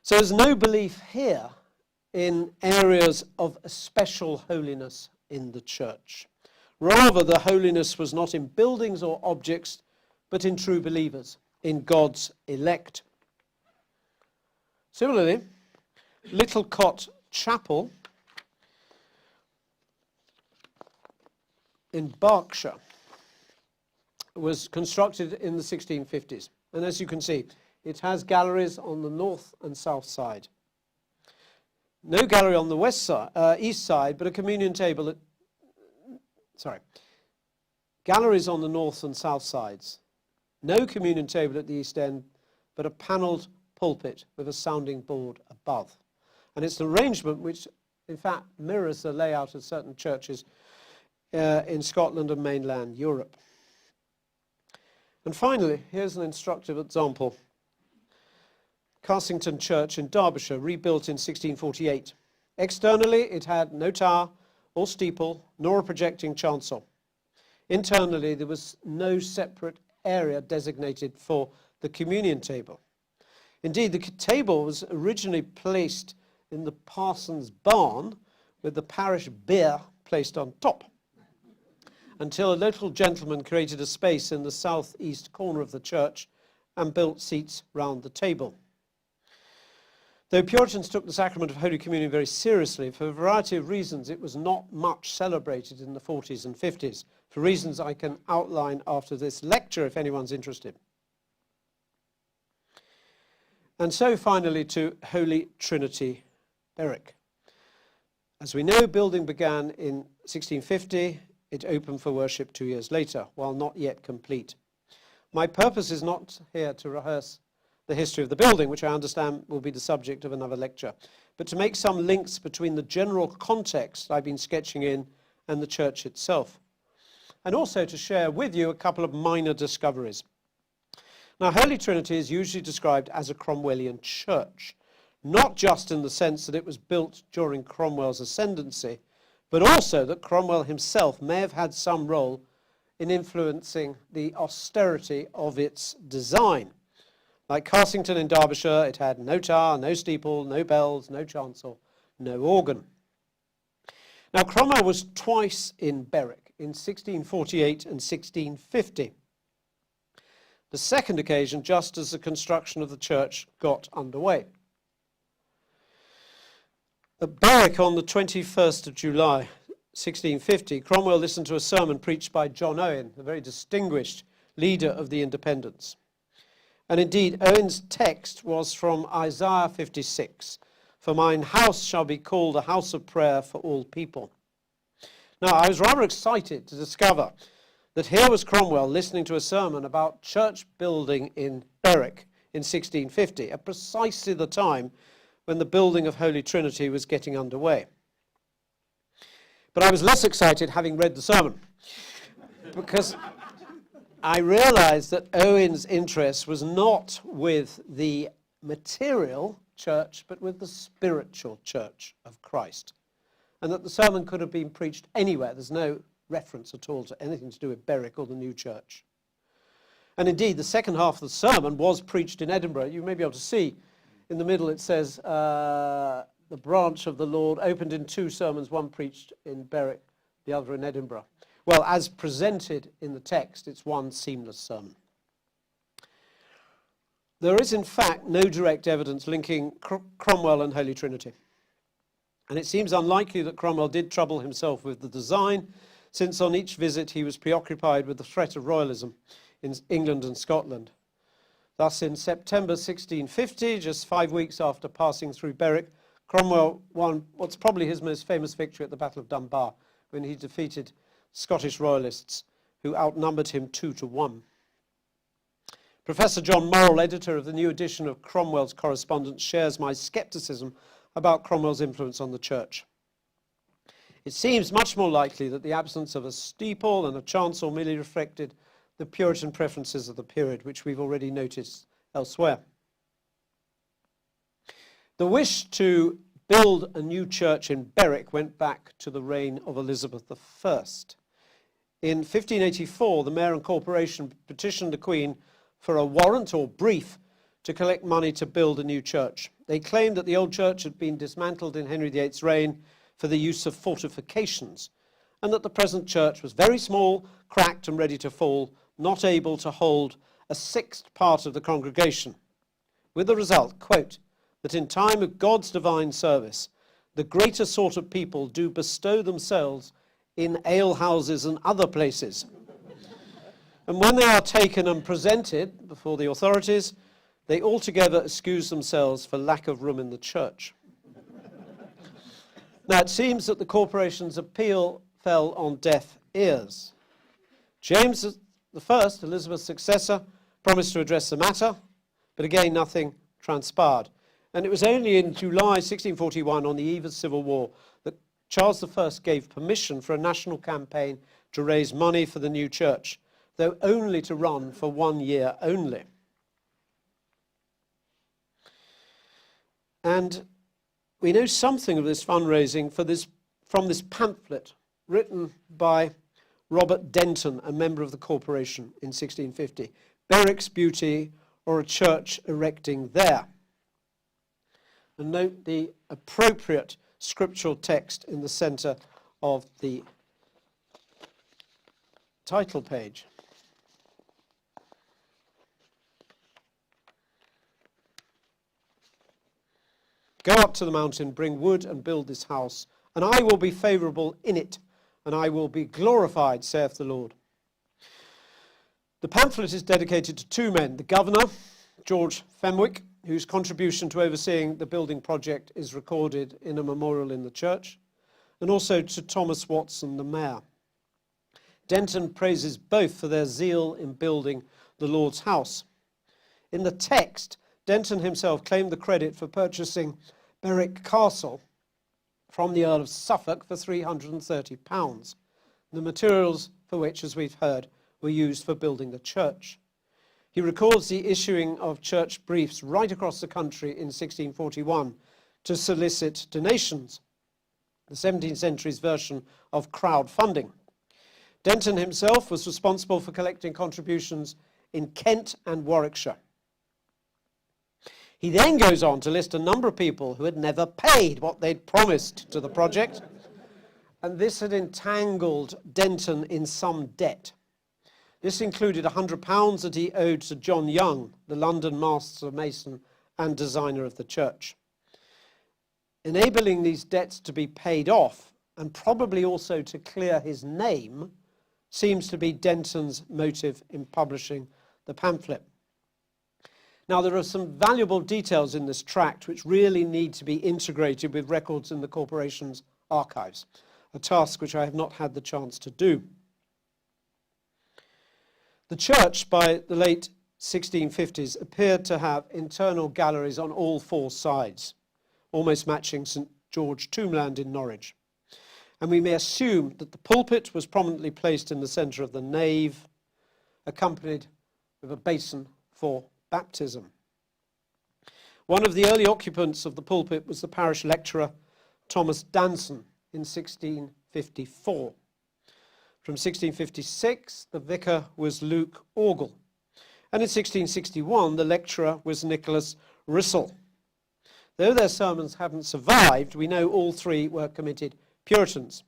So there's no belief here in areas of special holiness in the church. Rather, the holiness was not in buildings or objects, but in true believers, in God's elect. Similarly, Littlecott Chapel in Berkshire was constructed in the 1650s. And as you can see, it has galleries on the north and south side. No gallery on the east side, but a communion table galleries on the north and south sides. No communion table at the east end, but a panelled pulpit with a sounding board above. And it's an arrangement which, in fact, mirrors the layout of certain churches in Scotland and mainland Europe. And finally, here's an instructive example. Carsington Church in Derbyshire, rebuilt in 1648. Externally, it had no tower or steeple, nor a projecting chancel. Internally, there was no separate area designated for the communion table. Indeed, the table was originally placed in the parson's barn with the parish beer placed on top. until a local gentleman created a space in the southeast corner of the church and built seats round the table. Though Puritans took the sacrament of Holy Communion very seriously, for a variety of reasons it was not much celebrated in the 40s and 50s, for reasons I can outline after this lecture if anyone's interested. And so finally to Holy Trinity, Berwick. As we know, building began in 1650. It opened for worship 2 years later, while not yet complete. My purpose is not here to rehearse the history of the building, which I understand will be the subject of another lecture, but to make some links between the general context I've been sketching in and the church itself, and also to share with you a couple of minor discoveries. Now, Holy Trinity is usually described as a Cromwellian church, not just in the sense that it was built during Cromwell's ascendancy, but also that Cromwell himself may have had some role in influencing the austerity of its design. Like Carsington in Derbyshire, it had no tower, no steeple, no bells, no chancel, no organ. Now, Cromwell was twice in Berwick, in 1648 and 1650. The second occasion just as the construction of the church got underway. At Berwick on the 21st of July, 1650, Cromwell listened to a sermon preached by John Owen, a very distinguished leader of the independents. And indeed, Owen's text was from Isaiah 56, "For mine house shall be called a house of prayer for all people." Now, I was rather excited to discover that here was Cromwell listening to a sermon about church building in Berwick in 1650, at precisely the time when the building of Holy Trinity was getting underway. But I was less excited having read the sermon, because I realized that Owen's interest was not with the material church, but with the spiritual church of Christ, and that the sermon could have been preached anywhere. There's no reference at all to anything to do with Berwick or the new church. And indeed, the second half of the sermon was preached in Edinburgh. You may be able to see in the middle it says, the branch of the Lord opened in two sermons, one preached in Berwick, the other in Edinburgh. Well, as presented in the text, it's one seamless sermon. There is, in fact, no direct evidence linking Cromwell and Holy Trinity. And it seems unlikely that Cromwell did trouble himself with the design, since on each visit he was preoccupied with the threat of royalism in England and Scotland. Thus, in September 1650, just 5 weeks after passing through Berwick, Cromwell won what's probably his most famous victory at the Battle of Dunbar, when he defeated Scottish royalists who outnumbered him 2-1. Professor John Morrell, editor of the new edition of Cromwell's Correspondence, shares my scepticism about Cromwell's influence on the church. It seems much more likely that the absence of a steeple and a chancel merely reflected the Puritan preferences of the period, which we've already noticed elsewhere. The wish to build a new church in Berwick went back to the reign of Elizabeth I. In 1584, the mayor and corporation petitioned the Queen for a warrant or brief to collect money to build a new church. They claimed that the old church had been dismantled in Henry VIII's reign for the use of fortifications, and that the present church was very small, cracked and ready to fall, not able to hold a sixth part of the congregation, with the result, quote, that in time of God's divine service, the greater sort of people do bestow themselves in alehouses and other places. And when they are taken and presented before the authorities, they altogether excuse themselves for lack of room in the church. Now, it seems that the corporation's appeal fell on deaf ears. James I, Elizabeth's successor, promised to address the matter, but again, nothing transpired. And it was only in July 1641, on the eve of civil war, that Charles I gave permission for a national campaign to raise money for the new church, though only to run for 1 year only. And we know something of this fundraising from this pamphlet written by Robert Denton, a member of the corporation in 1650, Berwick's Beauty, or a Church Erecting There. And note the appropriate scriptural text in the centre of the title page. Go up to the mountain, bring wood and build this house, and I will be favourable in it, and I will be glorified, saith the Lord. The pamphlet is dedicated to two men, the governor, George Fenwick, whose contribution to overseeing the building project is recorded in a memorial in the church, and also to Thomas Watson, the mayor. Denton praises both for their zeal in building the Lord's house. In the text, Denton himself claimed the credit for purchasing Berwick Castle from the Earl of Suffolk for £330, the materials for which, as we've heard, were used for building the church. He records the issuing of church briefs right across the country in 1641 to solicit donations, the 17th century's version of crowdfunding. Denton himself was responsible for collecting contributions in Kent and Warwickshire. He then goes on to list a number of people who had never paid what they'd promised to the project, and this had entangled Denton in some debt. This included £100 that he owed to John Young, the London master mason and designer of the church. Enabling these debts to be paid off, and probably also to clear his name, seems to be Denton's motive in publishing the pamphlet. Now, there are some valuable details in this tract which really need to be integrated with records in the corporation's archives, a task which I have not had the chance to do. The church, by the late 1650s, appeared to have internal galleries on all four sides, almost matching St. George Tombland in Norwich. And we may assume that the pulpit was prominently placed in the centre of the nave, accompanied with a basin for baptism. One of the early occupants of the pulpit was the parish lecturer Thomas Danson in 1654. From 1656, the vicar was Luke Orgel, and in 1661, the lecturer was Nicholas Rissell. Though their sermons haven't survived, we know all three were committed Puritans.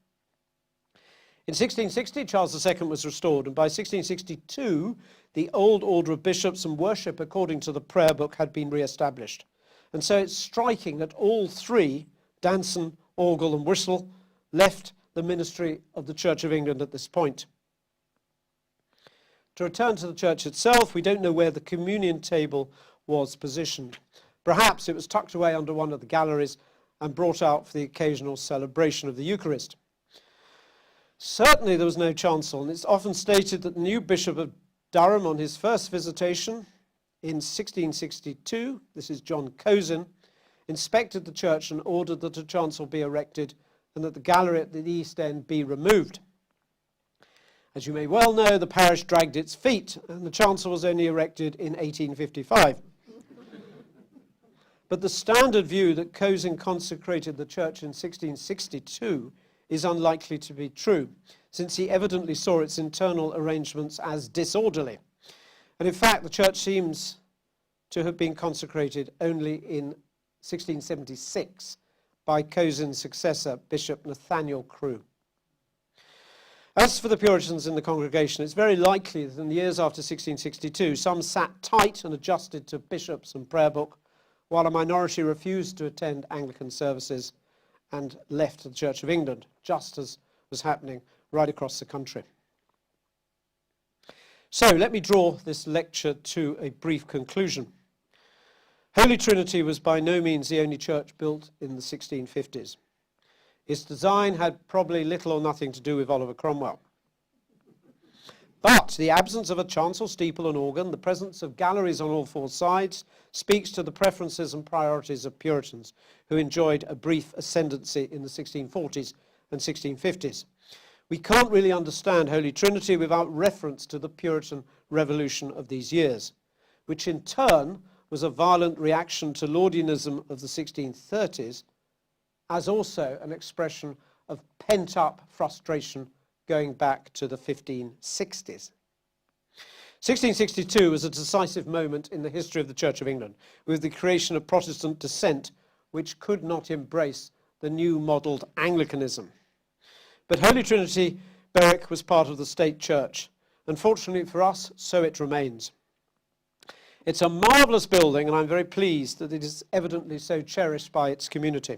In 1660, Charles II was restored, and by 1662, the old order of bishops and worship according to the prayer book had been re-established. And so it's striking that all three, Danson, Orgel and Rissell, left the ministry of the Church of England at this point. To return to the church itself, we don't know where the communion table was positioned. Perhaps it was tucked away under one of the galleries and brought out for the occasional celebration of the Eucharist. Certainly there was no chancel, and it's often stated that the new Bishop of Durham, on his first visitation in 1662, this is John Cosin, inspected the church and ordered that a chancel be erected and that the gallery at the east end be removed. As you may well know, the parish dragged its feet, and the chancel was only erected in 1855. But the standard view that Cosin consecrated the church in 1662 is unlikely to be true, since he evidently saw its internal arrangements as disorderly. And in fact, the church seems to have been consecrated only in 1676 by Cosin's successor, Bishop Nathaniel Crewe. As for the Puritans in the congregation, it's very likely that in the years after 1662, some sat tight and adjusted to bishops and prayer book, while a minority refused to attend Anglican services and left the Church of England, just as was happening right across the country. So let me draw this lecture to a brief conclusion. Holy Trinity was by no means the only church built in the 1650s. Its design had probably little or nothing to do with Oliver Cromwell. But the absence of a chancel, steeple and organ, the presence of galleries on all four sides, speaks to the preferences and priorities of Puritans, who enjoyed a brief ascendancy in the 1640s and 1650s. We can't really understand Holy Trinity without reference to the Puritan revolution of these years, which in turn was a violent reaction to Laudianism of the 1630s, as also an expression of pent-up frustration going back to the 1560s. 1662 was a decisive moment in the history of the Church of England, with the creation of Protestant dissent, which could not embrace the new modelled Anglicanism. But Holy Trinity Berwick was part of the state church. Unfortunately for us, so it remains. It's a marvellous building, and I'm very pleased that it is evidently so cherished by its community.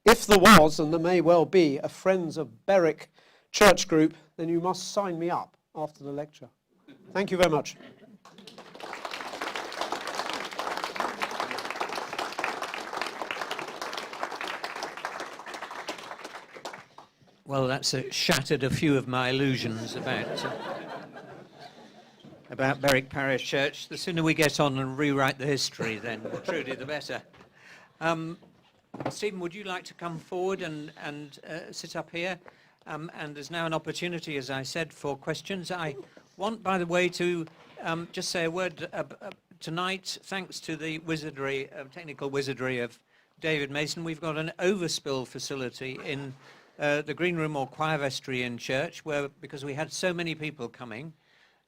If there was, and there may well be, a Friends of Berwick church group, then you must sign me up after the lecture. Thank you very much. Well, that's shattered a few of my illusions about Berwick Parish Church. The sooner we get on and rewrite the history, then truly the better. Stephen, would you like to come forward and sit up here? And there's now an opportunity, as I said, for questions. I want, by the way, to just say a word tonight. Thanks to the wizardry, technical wizardry of David Mason, we've got an overspill facility in the green room or choir vestry in church, where, because we had so many people coming,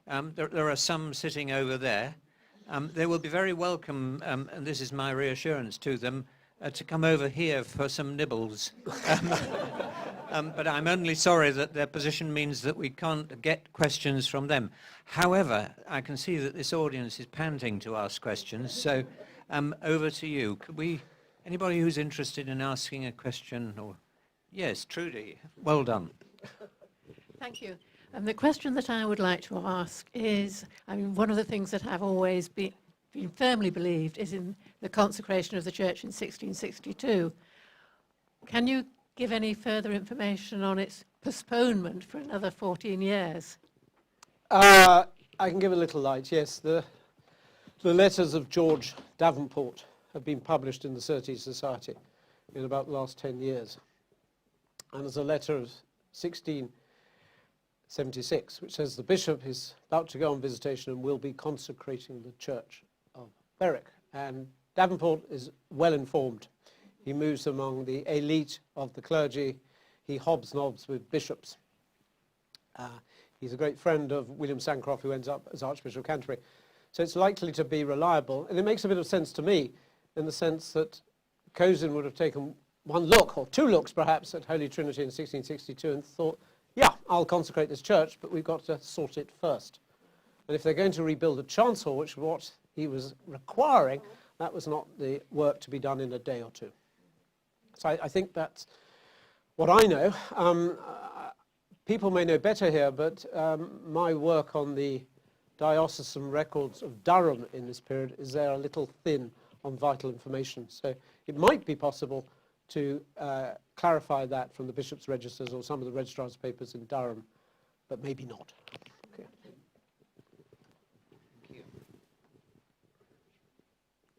there are some sitting over there. They will be very welcome, and this is my reassurance to them, to come over here for some nibbles. But I'm only sorry that their position means that we can't get questions from them. However, I can see that this audience is panting to ask questions, so over to you. Could we, anybody who's interested in asking a question, or yes, Trudy, well done. Thank you. The question that I would like to ask is, I mean, one of the things that I've always been firmly believed is in the consecration of the church in 1662. Can you give any further information on its postponement for another 14 years? I can give a little light, yes. The letters of George Davenport have been published in the Surtees Society in about the last 10 years. And there's a letter of 1676, which says the bishop is about to go on visitation and will be consecrating the church of Berwick. And Davenport is well informed. He moves among the elite of the clergy. He hobnobs with bishops. He's a great friend of William Sancroft, who ends up as Archbishop of Canterbury. So it's likely to be reliable. And it makes a bit of sense to me, in the sense that Cosin would have taken one look, or two looks perhaps, at Holy Trinity in 1662 and thought, yeah, I'll consecrate this church, but we've got to sort it first. And if they're going to rebuild a chancel, which was what he was requiring, that was not the work to be done in a day or two. So I think that's what I know. People may know better here, but my work on the diocesan records of Durham in this period is there a little thin on vital information. So it might be possible to clarify that from the bishop's registers or some of the registrar's papers in Durham, but maybe not. Okay. Thank you.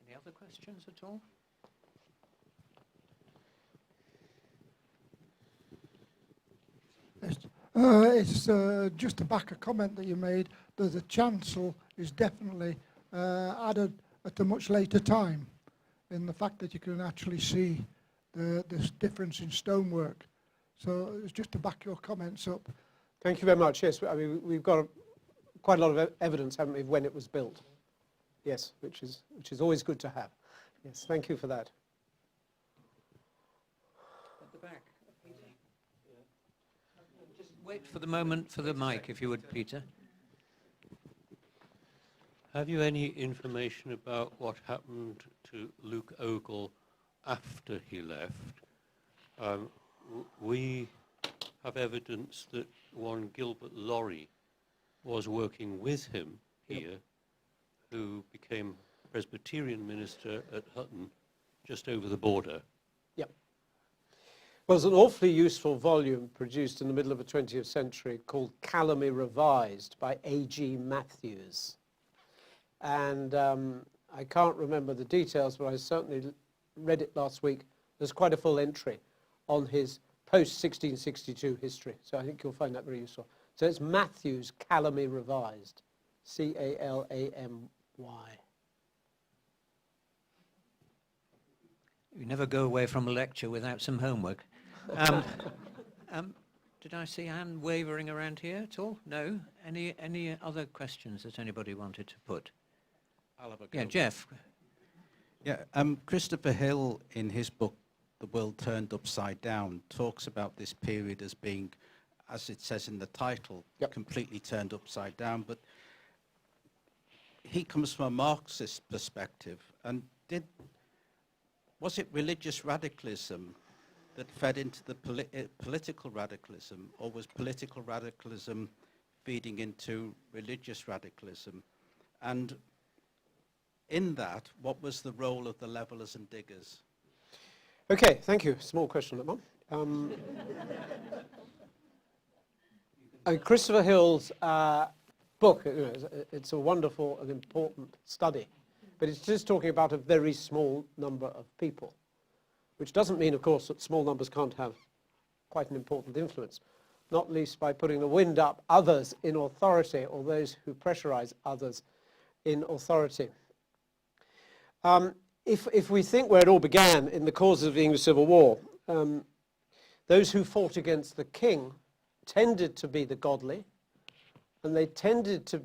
Any other questions at all? It's just to back a comment that you made, that the chancel is definitely added at a much later time, in the fact that you can actually see this difference in stonework. So it's just to back your comments up. Thank you very much. Yes, I mean, we've got quite a lot of evidence, haven't we, when it was built. Yes, which is always good to have. Yes, thank you for that. At the back. Just wait for the moment for the mic, if you would, Peter. Have you any information about what happened to Luke Ogle after he left? We have evidence that one Gilbert Lorry was working with him here, who became Presbyterian minister at Hutton, just over the border. Yep. Well, there's an awfully useful volume produced in the middle of the 20th century called Calamy Revised by A.G. Matthews. And I can't remember the details, but I certainly read it last week. There's quite a full entry on his post-1662 history, so I think you'll find that very useful. So it's Matthews, Calamy Revised, C-A-L-A-M-Y. You never go away from a lecture without some homework. Did I see Anne wavering around here at all? No? Any other questions that anybody wanted to put? I'll have a go. Yeah, Jeff. Yeah, Christopher Hill, in his book, The World Turned Upside Down, talks about this period as being as it says in the title, Yep. completely turned upside down. But he comes from a Marxist perspective, and was it religious radicalism that fed into the political radicalism, or was political radicalism feeding into religious radicalism? And in that, what was the role of the levelers and diggers? Okay, thank you. Small question, Mum. Christopher Hill's book, it's a wonderful and important study, but it's just talking about a very small number of people, which doesn't mean, of course, that small numbers can't have quite an important influence, not least by putting the wind up others in authority, or those who pressurize others in authority. If we think where it all began in the causes of the English Civil War, those who fought against the king tended to be the godly, and they tended to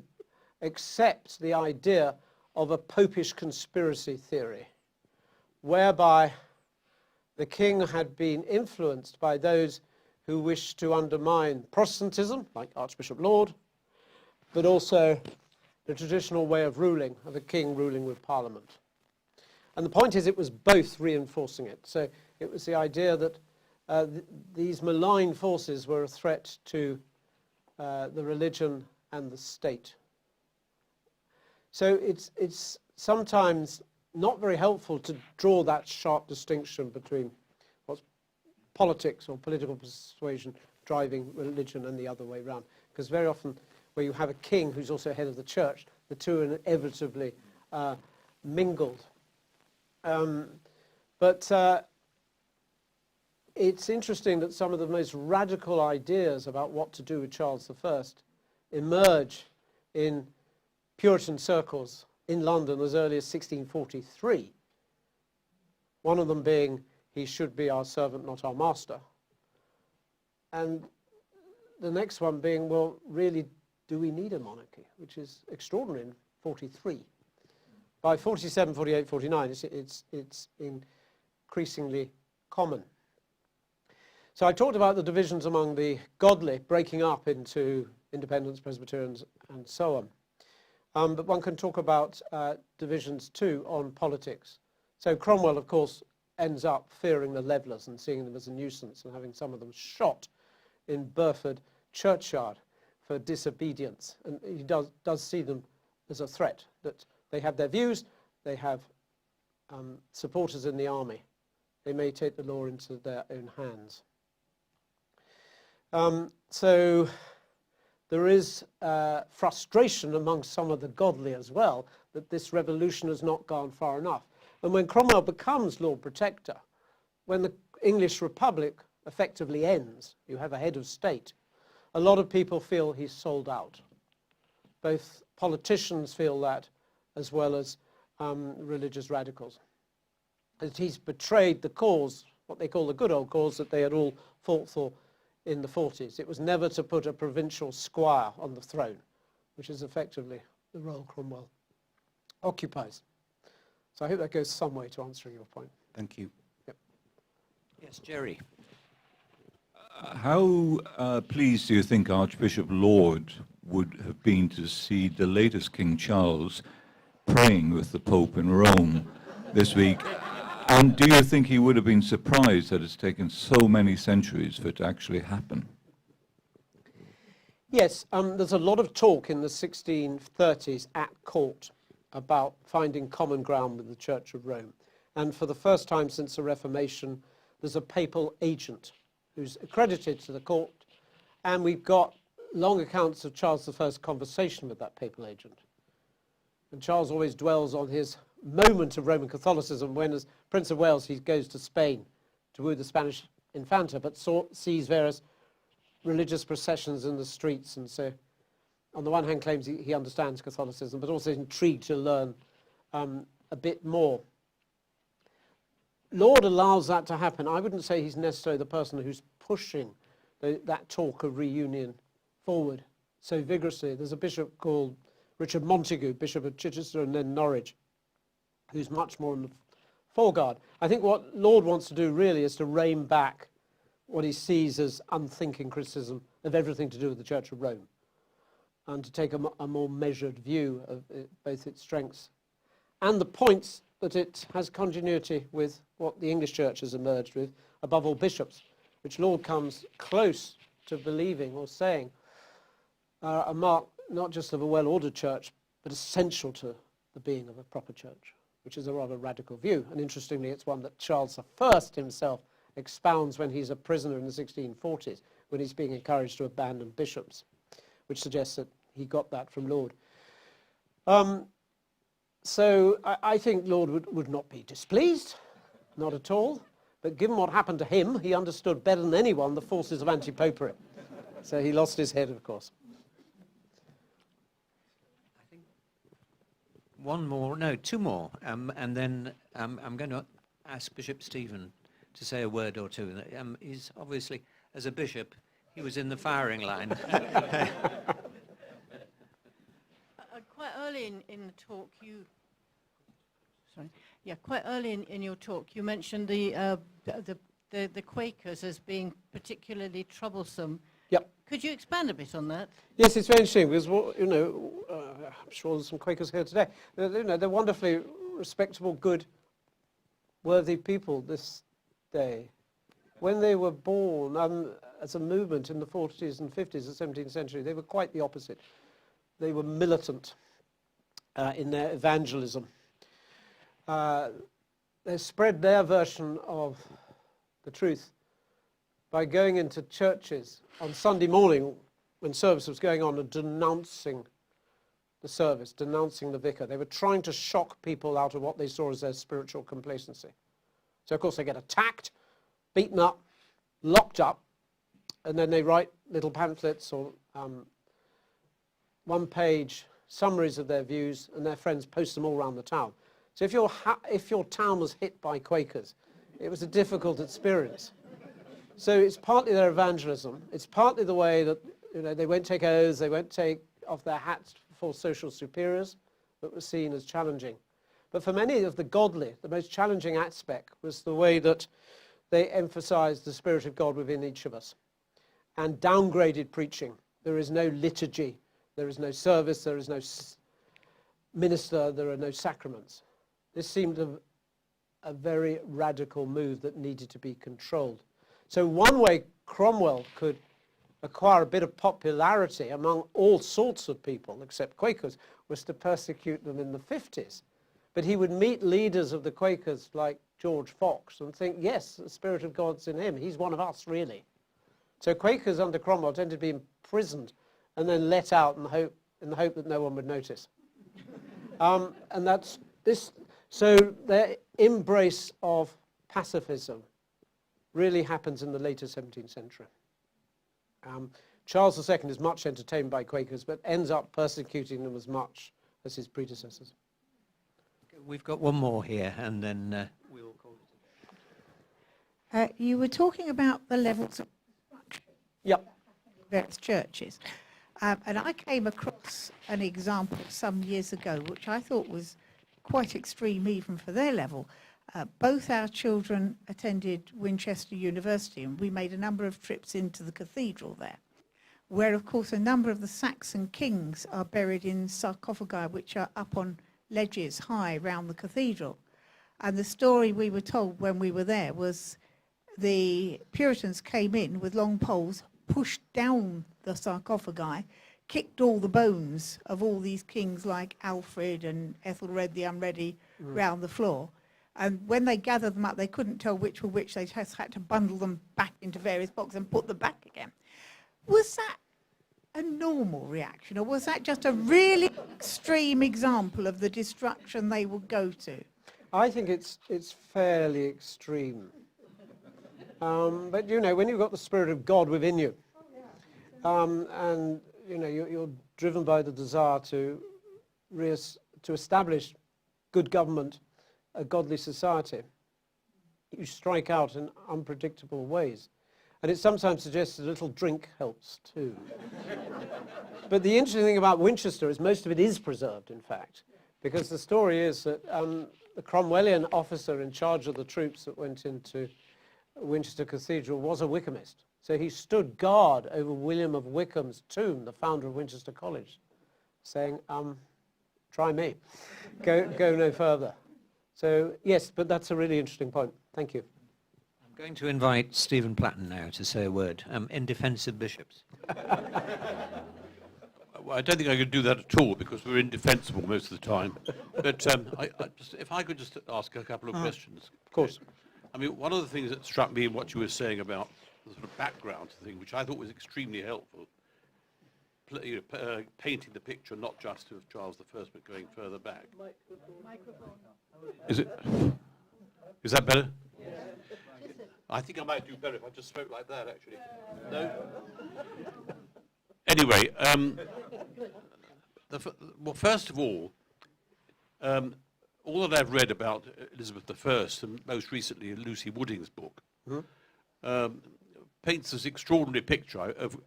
accept the idea of a popish conspiracy theory, whereby the king had been influenced by those who wished to undermine Protestantism, like Archbishop Laud, but also the traditional way of ruling, of a king ruling with Parliament. And the point is, it was both reinforcing it. So it was the idea that these malign forces were a threat to the religion and the state. So it's sometimes not very helpful to draw that sharp distinction between what's politics or political persuasion driving religion and the other way around. Because very often where you have a king who's also head of the church, the two are inevitably mingled. But it's interesting that some of the most radical ideas about what to do with Charles I emerge in Puritan circles in London as early as 1643. One of them being, he should be our servant, not our master. And the next one being, well, really, do we need a monarchy? Which is extraordinary in 43. By 47, 48, 49, it's increasingly common. So I talked about the divisions among the godly breaking up into independents, Presbyterians, and so on. But one can talk about divisions too on politics. So Cromwell, of course, ends up fearing the levellers and seeing them as a nuisance and having some of them shot in Burford churchyard for disobedience. And he does see them as a threat, that they have their views, they have supporters in the army. They may take the law into their own hands. So there is frustration among some of the godly as well, that this revolution has not gone far enough. And when Cromwell becomes Lord Protector, when the English Republic effectively ends, you have a head of state, a lot of people feel he's sold out. Both politicians feel that, as well as religious radicals. That he's betrayed the cause, what they call the good old cause, that they had all fought for in the 40s. It was never to put a provincial squire on the throne, which is effectively the role Cromwell occupies. So I hope that goes some way to answering your point. Thank you. Yep. Yes, Jerry. How pleased do you think Archbishop Laud would have been to see the latest King Charles praying with the Pope in Rome this week? And do you think he would have been surprised that it's taken so many centuries for it to actually happen? Yes, there's a lot of talk in the 1630s at court about finding common ground with the Church of Rome. And for the first time since the Reformation, there's a papal agent who's accredited to the court, and we've got long accounts of Charles I's conversation with that papal agent. And Charles always dwells on his moment of Roman Catholicism when, as Prince of Wales, he goes to Spain to woo the Spanish Infanta, but sees various religious processions in the streets, and so on the one hand claims he understands Catholicism, but also intrigued to learn a bit more. Laud allows that to happen. I wouldn't say he's necessarily the person who's pushing that talk of reunion forward so vigorously. There's a bishop called Richard Montague, Bishop of Chichester and then Norwich, who's much more in the foreguard. I think what Laud wants to do really is to rein back what he sees as unthinking criticism of everything to do with the Church of Rome, and to take a more measured view of both its strengths and the points that it has continuity with what the English Church has emerged with, above all bishops, which Laud comes close to believing or saying are a mark not just of a well-ordered church, but essential to the being of a proper church, which is a rather radical view. And interestingly, it's one that Charles I himself expounds when he's a prisoner in the 1640s, when he's being encouraged to abandon bishops, which suggests that he got that from Laud. So I think Laud would not be displeased, not at all. But given what happened to him, he understood better than anyone the forces of anti-popery. So he lost his head, of course. I think one more, no, two more, and then I'm going to ask Bishop Stephen to say a word or two. He's obviously, as a bishop, he was in the firing line. Quite early in the talk, quite early in your talk, you mentioned the Quakers as being particularly troublesome. Yep. Could you expand a bit on that? Yes, it's very interesting because, I'm sure there's some Quakers here today. They're wonderfully respectable, good, worthy people this day. When they were born as a movement in the 40s and 50s of the 17th century, they were quite the opposite. They were militant in their evangelism. They spread their version of the truth by going into churches on Sunday morning when service was going on and denouncing the service, denouncing the vicar. They were trying to shock people out of what they saw as their spiritual complacency. So, of course, they get attacked, beaten up, locked up, and then they write little pamphlets or one-page summaries of their views, and their friends post them all around the town. So if your town was hit by Quakers, it was a difficult experience. So it's partly their evangelism. It's partly the way that they won't take oaths, they won't take off their hats before social superiors that was seen as challenging. But for many of the godly, the most challenging aspect was the way that they emphasized the Spirit of God within each of us and downgraded preaching. There is no liturgy, there is no service, there is no minister, there are no sacraments. This seemed a very radical move that needed to be controlled. So one way Cromwell could acquire a bit of popularity among all sorts of people, except Quakers, was to persecute them in the 50s. But he would meet leaders of the Quakers like George Fox and think, yes, the Spirit of God's in him. He's one of us, really. So Quakers under Cromwell tended to be imprisoned and then let out in the hope that no one would notice. And that's this. So their embrace of pacifism really happens in the later 17th century. Charles II is much entertained by Quakers, but ends up persecuting them as much as his predecessors. We've got one more here, and then we'll call it. You were talking about the levels of destruction Yep. in various churches. And I came across an example some years ago, which I thought was quite extreme even for their level. Both our children attended Winchester University, and we made a number of trips into the cathedral there, where, of course, a number of the Saxon kings are buried in sarcophagi, which are up on ledges high round the cathedral. And the story we were told when we were there was the Puritans came in with long poles, pushed down the sarcophagi, kicked all the bones of all these kings like Alfred and Ethelred the Unready round the floor. And when they gathered them up, they couldn't tell which were which. They just had to bundle them back into various boxes and put them back again. Was that a normal reaction, or was that just a really extreme example of the destruction they would go to? I think it's fairly extreme. But, when you've got the Spirit of God within you, and, you're driven by the desire to establish good government, a godly society, you strike out in unpredictable ways. And it sometimes suggests a little drink helps too. But the interesting thing about Winchester is most of it is preserved, in fact, because the story is that the Cromwellian officer in charge of the troops that went into Winchester Cathedral was a Wycomist. So he stood guard over William of Wykeham's tomb, the founder of Winchester College, saying, try me, go no further. So yes, but that's a really interesting point. Thank you. I'm going to invite Stephen Platten now to say a word in defence of bishops. Well, I don't think I could do that at all because we're indefensible most of the time. But if I could just ask a couple of questions. Of course. I mean, one of the things that struck me in what you were saying about the sort of background thing, which I thought was extremely helpful, painting the picture not just of Charles I, but going further back. Is that better? Yes. I think I might do better if I just spoke like that, actually. No? Anyway, well, first of all that I've read about Elizabeth I, and most recently Lucy Wooding's book, paints this extraordinary picture of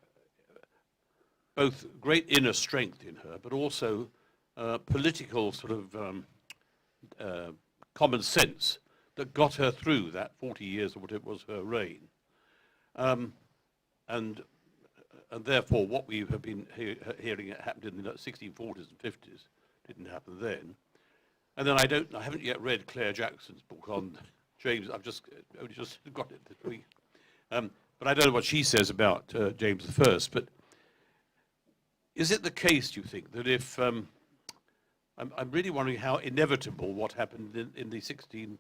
both great inner strength in her, but also political sort of common sense that got her through that 40 years or whatever was her reign. And therefore what we have been hearing happened in the 1640s and 50s didn't happen then. And then I haven't yet read Claire Jackson's book on James. I've only just got it this week. But I don't know what she says about James I. But is it the case, do you think, that if I'm really wondering how inevitable what happened in the 1630s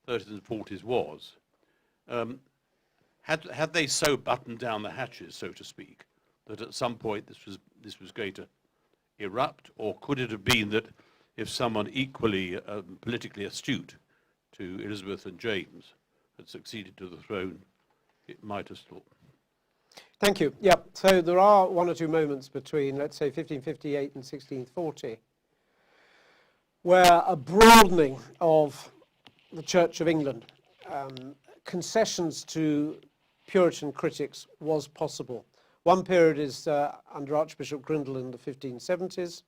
and 40s was? Had they so buttoned down the hatches, so to speak, that at some point this was going to erupt, or could it have been that if someone equally politically astute to Elizabeth and James had succeeded to the throne, it might have stopped? Thank you. Yeah, so there are one or two moments between, let's say, 1558 and 1640, where a broadening of the Church of England, concessions to Puritan critics was possible. One period is under Archbishop Grindal in the 1570s,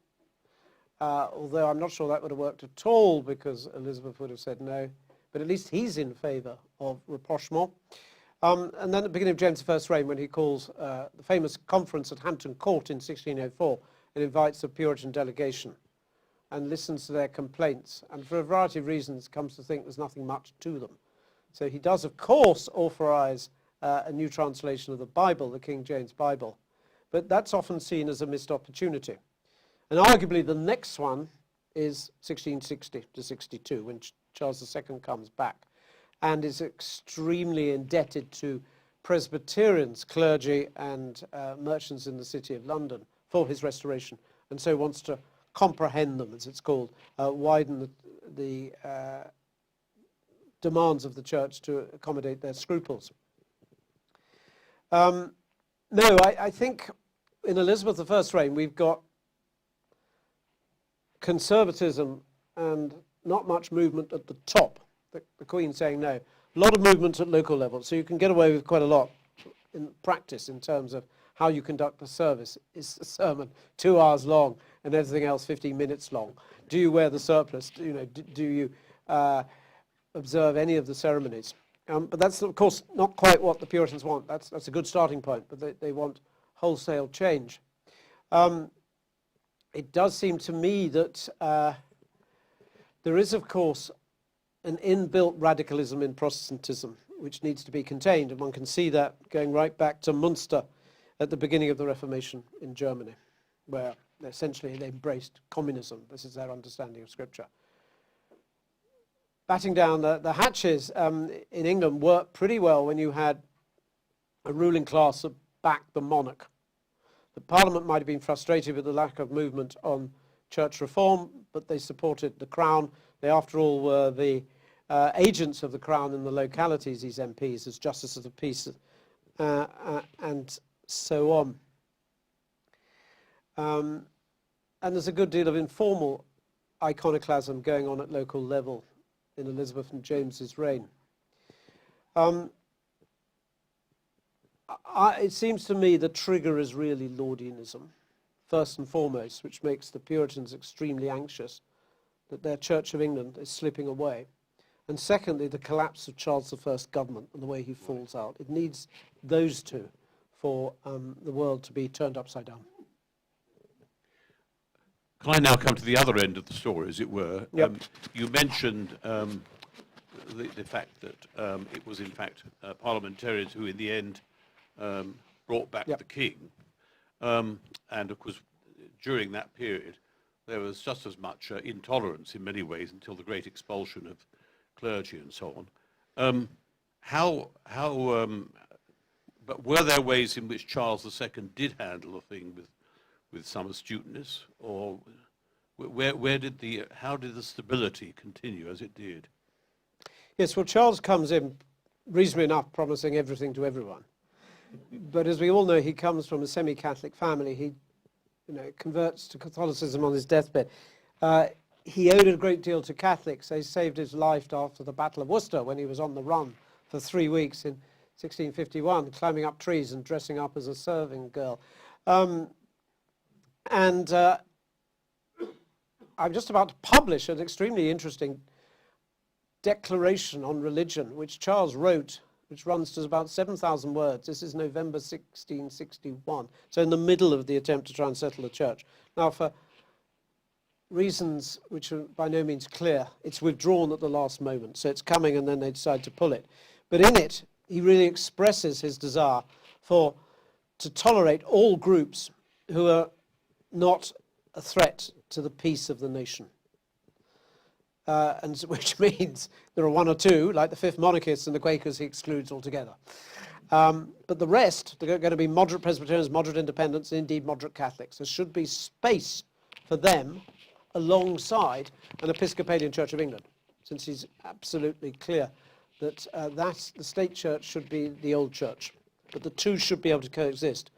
although I'm not sure that would have worked at all because Elizabeth would have said no, but at least he's in favour of rapprochement. And then at the beginning of James I's reign, when he calls the famous conference at Hampton Court in 1604 and invites a Puritan delegation and listens to their complaints, and for a variety of reasons comes to think there's nothing much to them. So he does, of course, authorise a new translation of the Bible, the King James Bible, but that's often seen as a missed opportunity. And arguably the next one is 1660 to 62, when Charles II comes back and is extremely indebted to Presbyterians, clergy and merchants in the City of London for his restoration, and so wants to comprehend them, as it's called, widen the demands of the church to accommodate their scruples. No, I think in Elizabeth I's reign we've got conservatism and not much movement at the top, the Queen saying no. A lot of movement at local level, so you can get away with quite a lot in practice in terms of how you conduct the service. Is the sermon 2 hours long and everything else 15 minutes long? Do you wear the surplice? Do you observe any of the ceremonies? But that's, of course, not quite what the Puritans want. That's a good starting point, but they want wholesale change. It does seem to me that there is, of course, an inbuilt radicalism in Protestantism, which needs to be contained, and one can see that going right back to Munster at the beginning of the Reformation in Germany, where essentially they embraced communism. This is their understanding of Scripture. Batting down the hatches in England worked pretty well when you had a ruling class that backed the monarch. The Parliament might have been frustrated with the lack of movement on church reform, but they supported the Crown. They, after all, were the agents of the Crown in the localities, these MPs, as Justice of the Peace, and so on. And there's a good deal of informal iconoclasm going on at local level in Elizabeth and James's reign. It seems to me the trigger is really Laudianism, first and foremost, which makes the Puritans extremely anxious that their Church of England is slipping away. And secondly, the collapse of Charles I's government and the way he falls out. It needs those two for the world to be turned upside down. Can I now come to the other end of the story, as it were? Yep. You mentioned the fact that it was, in fact, parliamentarians who, in the end, brought back Yep. the king. And, of course, during that period, there was just as much intolerance in many ways until the great expulsion of clergy and so on. But were there ways in which Charles II did handle the thing with some astuteness, or how did the stability continue as it did? Yes, well, Charles comes in, reasonably enough, promising everything to everyone. But as we all know, he comes from a semi-Catholic family. He, converts to Catholicism on his deathbed. He owed a great deal to Catholics. They saved his life after the Battle of Worcester when he was on the run for 3 weeks in 1651, climbing up trees and dressing up as a serving girl. I'm just about to publish an extremely interesting declaration on religion, which Charles wrote, which runs to about 7,000 words. This is November 1661, so in the middle of the attempt to try and settle the church. Now, for reasons which are by no means clear, it's withdrawn at the last moment, so it's coming and then they decide to pull it. But in it, he really expresses his desire to tolerate all groups who are not a threat to the peace of the nation. Which means there are one or two, like the Fifth Monarchists and the Quakers, he excludes altogether. But the rest, they're going to be moderate Presbyterians, moderate Independents, and indeed moderate Catholics. There should be space for them alongside an Episcopalian Church of England, since he's absolutely clear that the state church should be the old church, but the two should be able to coexist.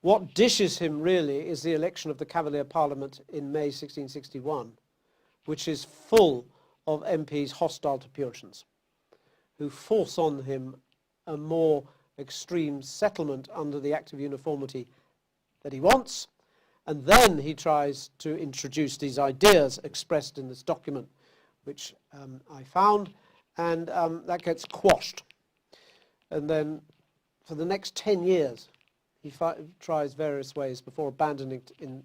What dishes him really is the election of the Cavalier Parliament in May 1661, which is full of MPs hostile to Puritans, who force on him a more extreme settlement under the Act of Uniformity that he wants, and then he tries to introduce these ideas expressed in this document, which I found, and that gets quashed. And then for the next 10 years, he tries various ways before abandoning it in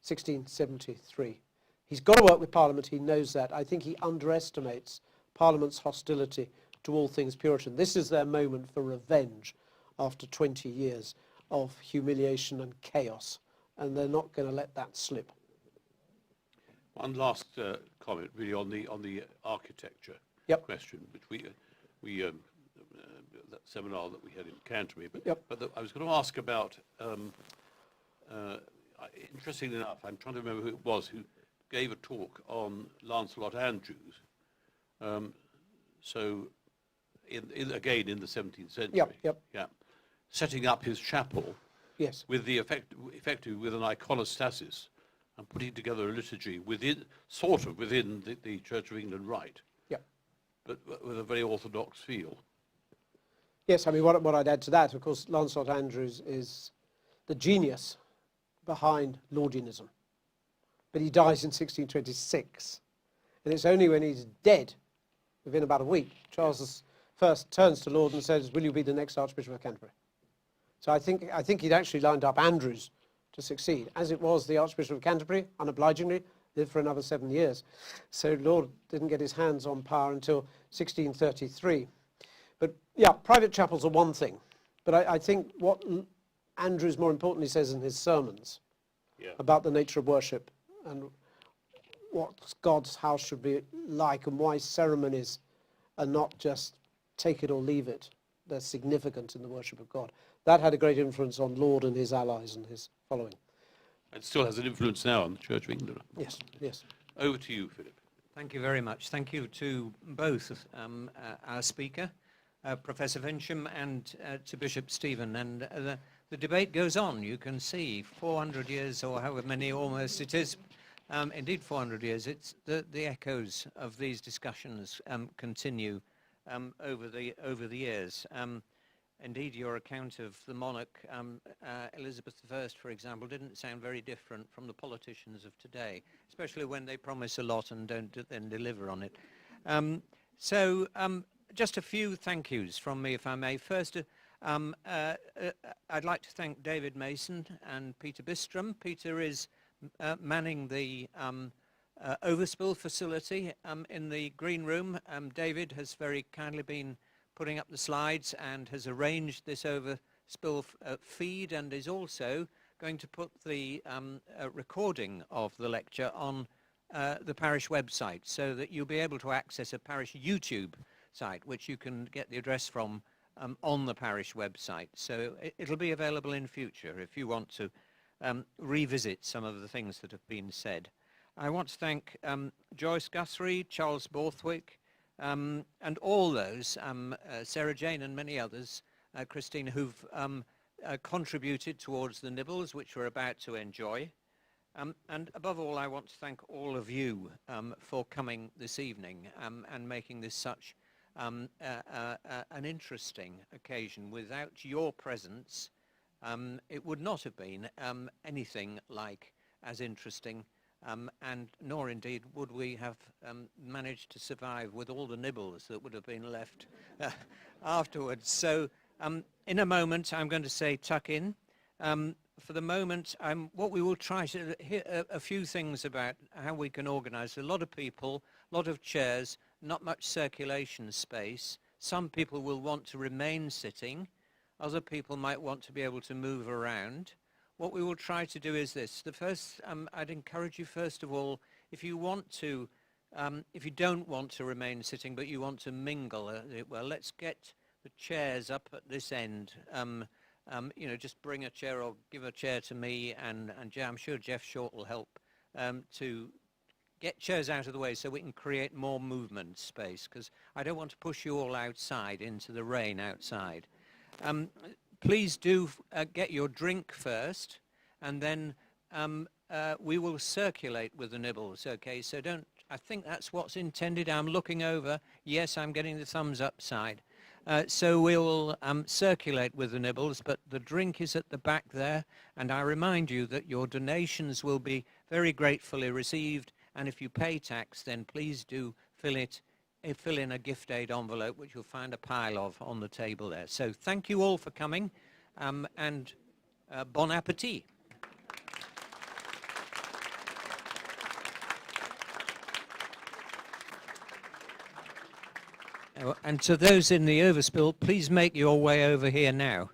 1673. He's got to work with Parliament, he knows that. I think he underestimates Parliament's hostility to all things Puritan. This is their moment for revenge after 20 years of humiliation and chaos, and they're not going to let that slip. One last comment, really, on the architecture question, which that seminar that we had in Canterbury. But I was going to ask about, interestingly enough, I'm trying to remember who it was who gave a talk on Lancelot Andrews. So, again in the 17th century. Setting up his chapel. Yes. With the effectively with an iconostasis, and putting together a liturgy within the Church of England rite. But with a very orthodox feel. Yes, I mean, what I'd add to that, of course, Lancelot Andrews is the genius behind Laudianism. But he dies in 1626. And it's only when he's dead, within about a week, Charles I turns to Laud and says, "Will you be the next Archbishop of Canterbury?" So I think he'd actually lined up Andrews to succeed. As it was, the Archbishop of Canterbury, unobligingly, lived for another 7 years. So Laud didn't get his hands on power until 1633. But yeah, private chapels are one thing. But I think what Andrews more importantly says in his sermons about the nature of worship and what God's house should be like and why ceremonies are not just take it or leave it. They're significant in the worship of God. That had a great influence on Laud and his allies and his following. It still has an influence now on the Church of England. Yes, yes. Over to you, Philip. Thank you very much. Thank you to both our speaker, Professor Fincham, and to Bishop Stephen. And the debate goes on. You can see 400 years or however many almost it is. Indeed, 400 years. It's the echoes of these discussions continue over the years. Indeed, your account of the monarch, Elizabeth I, for example, didn't sound very different from the politicians of today, especially when they promise a lot and don't then deliver on it. So just a few thank yous from me, if I may. First, I'd like to thank David Mason and Peter Bistrom. Peter is manning the overspill facility in the green room. David has very kindly been putting up the slides and has arranged this overspill feed, and is also going to put the recording of the lecture on the parish website, so that you'll be able to access a parish YouTube site, which you can get the address from on the parish website. So it'll be available in future if you want to revisit some of the things that have been said. I want to thank Joyce Guthrie, Charles Borthwick, and all those, Sarah Jane and many others, Christine, who've contributed towards the nibbles, which we're about to enjoy. And above all, I want to thank all of you for coming this evening and making this such an interesting occasion. Without your presence, it would not have been anything like as interesting, and nor indeed would we have managed to survive with all the nibbles that would have been left afterwards. So in a moment, I'm going to say tuck in. For the moment, what we will try to hear a few things about how we can organise. A lot of people, a lot of chairs, not much circulation space. Some people will want to remain sitting. Other people might want to be able to move around. What we will try to do is this. The first, I'd encourage you first of all, if you want to, if you don't want to remain sitting but you want to mingle, well, let's get the chairs up at this end. You know, just bring a chair or give a chair to me, and I'm sure Jeff Short will help to get chairs out of the way so we can create more movement space, because I don't want to push you all outside into the rain outside. Please do get your drink first, and then we will circulate with the nibbles, okay? So don't, I think that's what's intended. I'm looking over. Yes, I'm getting the thumbs up side. So we'll circulate with the nibbles, but the drink is at the back there, and I remind you that your donations will be very gratefully received, and if you pay tax, then please do fill in a gift aid envelope, which you'll find a pile of on the table there. So thank you all for coming, and bon appetit. And to those in the overspill, please make your way over here now.